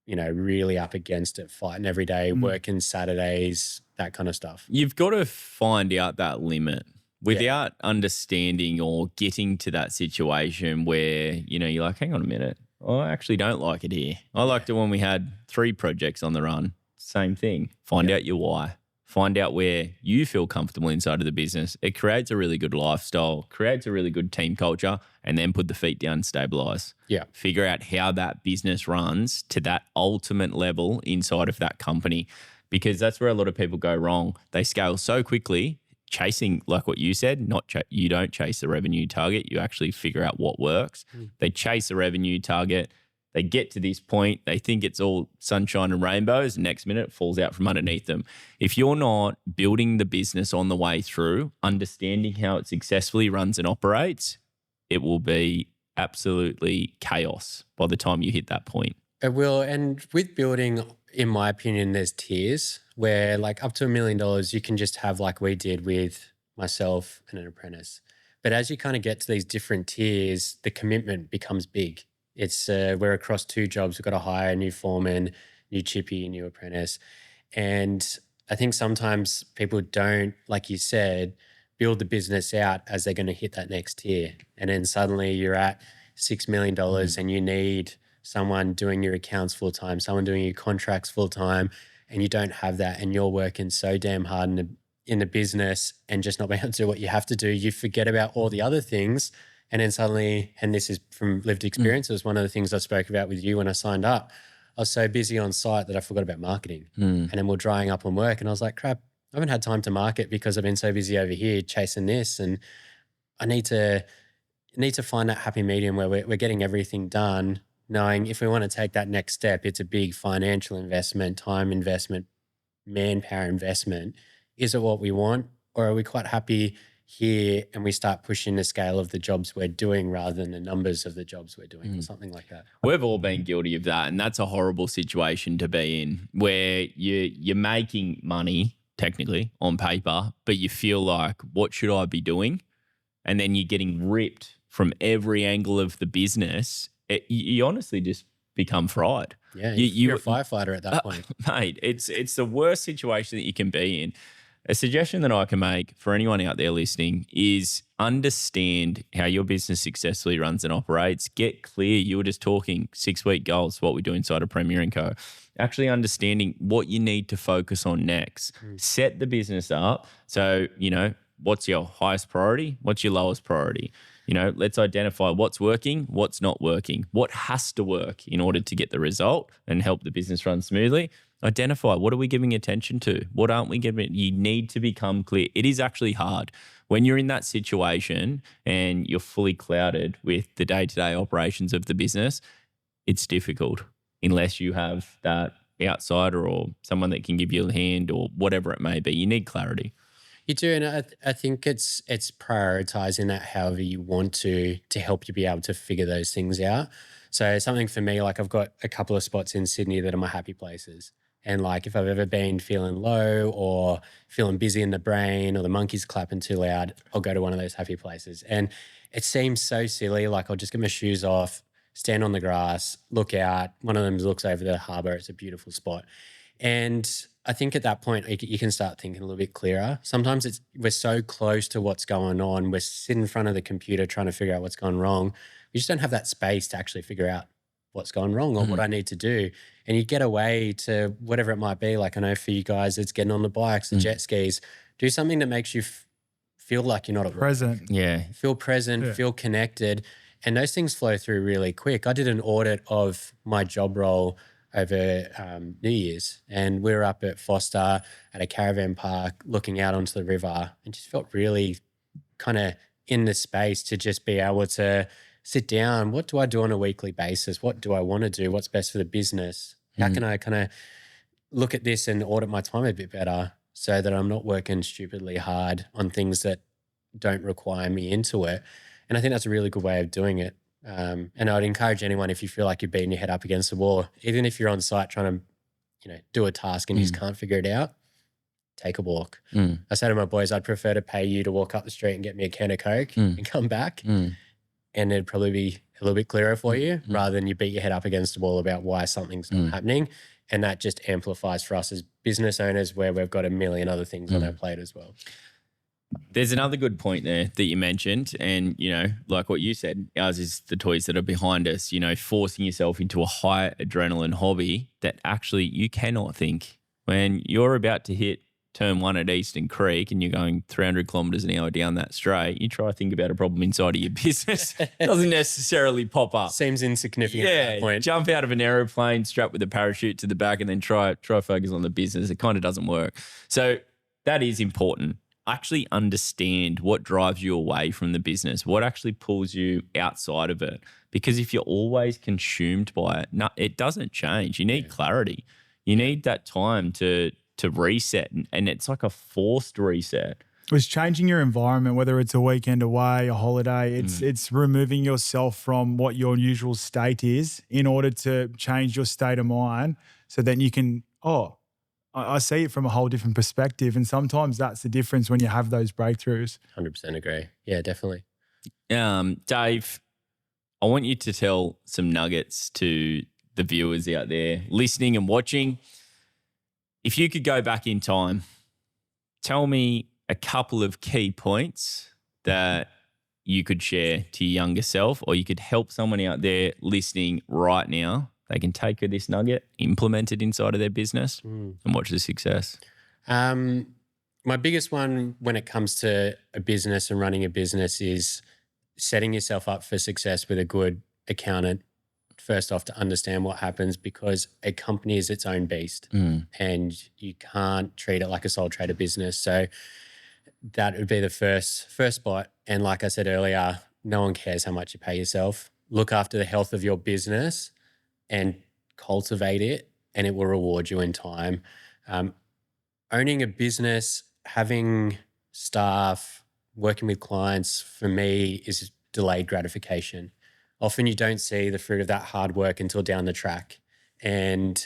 really up against it, fighting every day, working Saturdays, that kind of stuff. You've got to find out that limit without understanding or getting to that situation where, you're like, hang on a minute, I actually don't like it here. I liked it when we had 3 projects on the run. Same thing. Find out your why. Find out where you feel comfortable inside of the business. It creates a really good lifestyle, creates a really good team culture, and then put the feet down and stabilize. Yeah. Figure out how that business runs to that ultimate level inside of that company, because that's where a lot of people go wrong. They scale so quickly, chasing, like what you said, you don't chase the revenue target. You actually figure out what works. They chase the revenue target. They get to this point, they think it's all sunshine and rainbows, and next minute it falls out from underneath them. If you're not building the business on the way through, understanding how it successfully runs and operates, it will be absolutely chaos by the time you hit that point. It will. And with building, in my opinion, there's tiers where like up to $1 million, you can just have like we did with myself and an apprentice. But as you kind of get to these different tiers, the commitment becomes big. It's we're across 2 jobs. We've got to hire a new foreman, new chippy, new apprentice. And I think sometimes people don't, like you said, build the business out as they're going to hit that next tier. And then suddenly you're at $6 million and you need someone doing your accounts full time, someone doing your contracts full time, and you don't have that, and you're working so damn hard in the business and just not being able to do what you have to do, you forget about all the other things. And then suddenly, and this is from lived experience, it was one of the things I spoke about with you when I signed up. I was so busy on site that I forgot about marketing. And then we're drying up on work. And I was like, crap, I haven't had time to market because I've been so busy over here chasing this. And I need to find that happy medium where we're getting everything done, knowing if we want to take that next step, it's a big financial investment, time investment, manpower investment. Is it what we want? Or are we quite happy here and we start pushing the scale of the jobs we're doing rather than the numbers of the jobs we're doing or something like that? We've all been guilty of that, and that's a horrible situation to be in where you're making money technically on paper, but you feel like, what should I be doing? And then you're getting ripped from every angle of the business. You honestly just become fried. Yeah, you're a firefighter at that point. Mate, it's the worst situation that you can be in. A suggestion that I can make for anyone out there listening is understand how your business successfully runs and operates. Get clear. You were just talking 6-week goals, what we do inside of Premier & Co. Actually understanding what you need to focus on next. Set the business up. So, what's your highest priority? What's your lowest priority? Let's identify what's working, what's not working, what has to work in order to get the result and help the business run smoothly. Identify what are we giving attention to? What aren't we giving? You need to become clear. It is actually hard when you're in that situation and you're fully clouded with the day-to-day operations of the business. It's difficult unless you have that outsider or someone that can give you a hand or whatever it may be. You need clarity. You do, and I think it's prioritizing that however you want to help you be able to figure those things out. So something for me, like I've got a couple of spots in Sydney that are my happy places. And like if I've ever been feeling low or feeling busy in the brain or the monkey's clapping too loud, I'll go to one of those happy places. And it seems so silly, like I'll just get my shoes off, stand on the grass, look out. One of them looks over the harbour. It's a beautiful spot. And I think at that point, you can start thinking a little bit clearer. Sometimes we're so close to what's going on. We're sitting in front of the computer trying to figure out what's gone wrong. We just don't have that space to actually figure out what's gone wrong or what I need to do. And you get away to whatever it might be. Like I know for you guys, it's getting on the bikes, the jet skis. Do something that makes you feel like you're not at work. Present. Yeah. Feel present, feel connected. And those things flow through really quick. I did an audit of my job role over New Year's, and we were up at Foster at a caravan park looking out onto the river and just felt really kind of in the space to just be able to sit down. What do I do on a weekly basis? What do I want to do? What's best for the business? How can I kind of look at this and audit my time a bit better so that I'm not working stupidly hard on things that don't require me into it? And I think that's a really good way of doing it. And I'd encourage anyone, if you feel like you're beating your head up against the wall, even if you're on site trying to, do a task and you just can't figure it out, take a walk. I say to my boys, I'd prefer to pay you to walk up the street and get me a can of Coke and come back. And it'd probably be a little bit clearer for you rather than you beat your head up against the wall about why something's not happening. And that just amplifies for us as business owners where we've got a million other things on our plate as well. There's another good point there that you mentioned, and like what you said, ours is the toys that are behind us. Forcing yourself into a high adrenaline hobby that actually you cannot think. When you're about to hit turn 1 at Eastern Creek and you're going 300 kilometres an hour down that straight, you try to think about a problem inside of your business. It doesn't necessarily pop up. Seems insignificant at that point. Jump out of an aeroplane strapped with a parachute to the back and then try focus on the business. It kind of doesn't work. So that is important. Actually understand what drives you away from the business, what actually pulls you outside of it. Because if you're always consumed by it, no, it doesn't change. You need clarity. You need that time to reset, and it's like a forced reset. It's changing your environment, whether it's a weekend away, a holiday. It's removing yourself from what your usual state is in order to change your state of mind so then you can, I see it from a whole different perspective. And sometimes that's the difference when you have those breakthroughs. 100% agree. Yeah, definitely. Dave, I want you to tell some nuggets to the viewers out there listening and watching. If you could go back in time, tell me a couple of key points that you could share to your younger self, or you could help someone out there listening right now. They can take this nugget, implement it inside of their business and watch the success. my biggest one when it comes to a business and running a business is setting yourself up for success with a good accountant, first off, to understand what happens, because a company is its own beast and you can't treat it like a sole trader business. So that would be the first spot. And like I said earlier, no one cares how much you pay yourself. Look after the health of your business and cultivate it, and it will reward you in time. Owning a business, having staff, working with clients, for me, is delayed gratification. Often you don't see the fruit of that hard work until down the track. And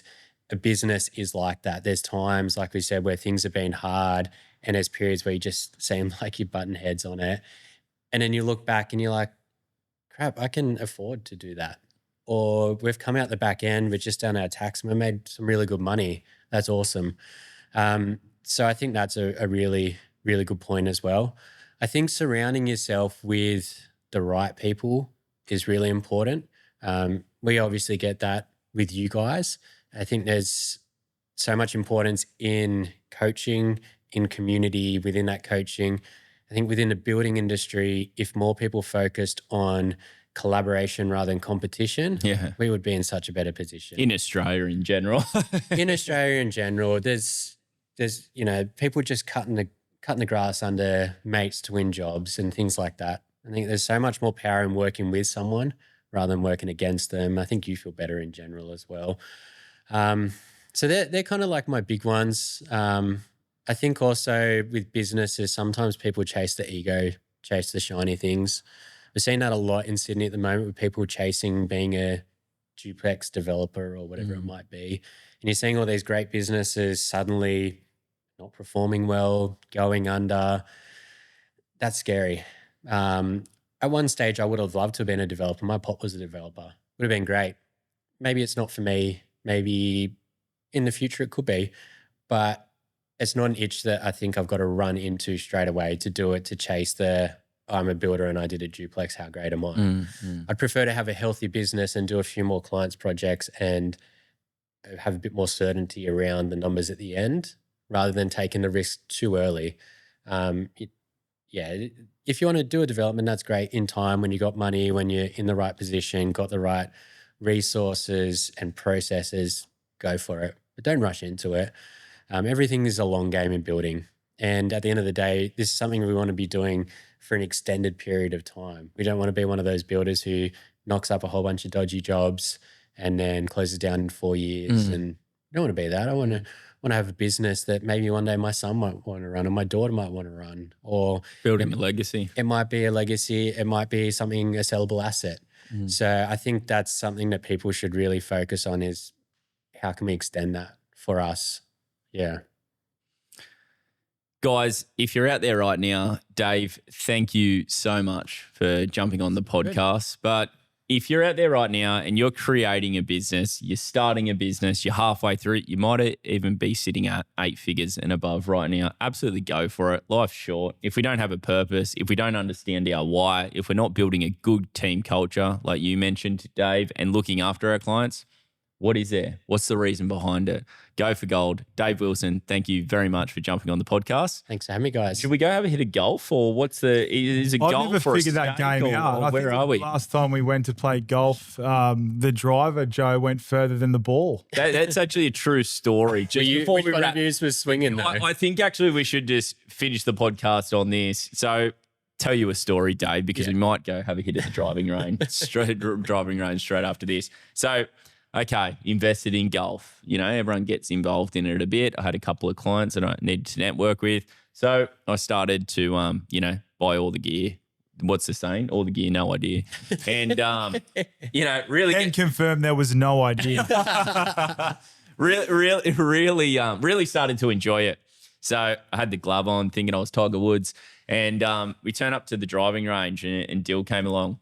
a business is like that. There's times, like we said, where things have been hard, and there's periods where you just seem like you're butting heads on it. And then you look back and you're like, crap, I can afford to do that. Or we've come out the back end, we've just done our tax and we made some really good money. That's awesome. So I think that's a really, really good point as well. I think surrounding yourself with the right people is really important. We obviously get that with you guys. I think there's so much importance in coaching, in community, within that coaching. I think within the building industry, if more people focused on collaboration rather than competition, we would be in such a better position. In Australia in general. In Australia in general, there's people just cutting the grass under mates to win jobs and things like that. I think there's so much more power in working with someone rather than working against them. I think you feel better in general as well. So they're kind of like my big ones. I think also with businesses, sometimes people chase the ego, chase the shiny things. We're seeing that a lot in Sydney at the moment with people chasing being a duplex developer or whatever it might be. And you're seeing all these great businesses suddenly not performing well, going under. That's scary. At one stage, I would have loved to have been a developer. My pop was a developer. Would have been great. Maybe it's not for me. Maybe in the future it could be. But it's not an itch that I think I've got to run into straight away to do it, to chase I'm a builder and I did a duplex, how great am I? I'd prefer to have a healthy business and do a few more clients projects and have a bit more certainty around the numbers at the end rather than taking the risk too early. If you want to do a development, that's great in time when you got money, when you're in the right position, got the right resources and processes, go for it. But don't rush into it. Everything is a long game in building. And at the end of the day, this is something we want to be doing for an extended period of time. We don't want to be one of those builders who knocks up a whole bunch of dodgy jobs and then closes down in 4 years. And I don't want to be that. I want to have a business that maybe one day my son might want to run or my daughter might want to run, or building a legacy. It might be a legacy. It might be a sellable asset. So I think that's something that people should really focus on, is how can we extend that for us? Yeah. Guys, if you're out there right now, Dave, thank you so much for jumping on the podcast. But if you're out there right now and you're creating a business, you're starting a business, you're halfway through it, you might even be sitting at 8 figures and above right now, absolutely go for it. Life's short. If we don't have a purpose, if we don't understand our why, if we're not building a good team culture, like you mentioned, Dave, and looking after our clients, what is there? What's the reason behind it? Go for gold. Dave Wilson, thank you very much for jumping on the podcast. Thanks for having me, guys. Should we go have a hit of golf, or is it golf? I've never figured that game out. Or where are we? Last time we went to play golf, the driver, Joe, went further than the ball. That's actually a true story. Just before which one of you was swinging though? I think actually we should just finish the podcast on this. So tell you a story, Dave, because we might go have a hit at the driving range, straight after this. So, okay, invested in golf. You know, everyone gets involved in it a bit. I had a couple of clients that I needed to network with. So I started to, buy all the gear. What's the saying? All the gear, no idea. And, really. And confirm there was no idea. really started to enjoy it. So I had the glove on thinking I was Tiger Woods. And we turned up to the driving range and Dill came along.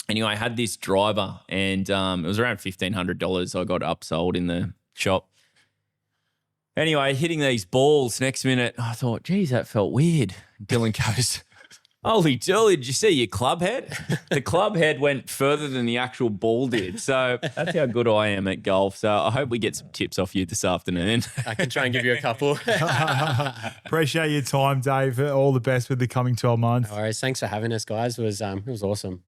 Anyway, I had this driver and it was around $1,500. I got upsold in the shop. Anyway, hitting these balls, next minute, I thought, geez, that felt weird. Dylan goes, Holy jolly, did you see your club head? The club head went further than the actual ball did. So that's how good I am at golf. So I hope we get some tips off you this afternoon. I can try and give you a couple. Appreciate your time, Dave. All the best with the coming 12 months. All right. Thanks for having us, guys. It was awesome.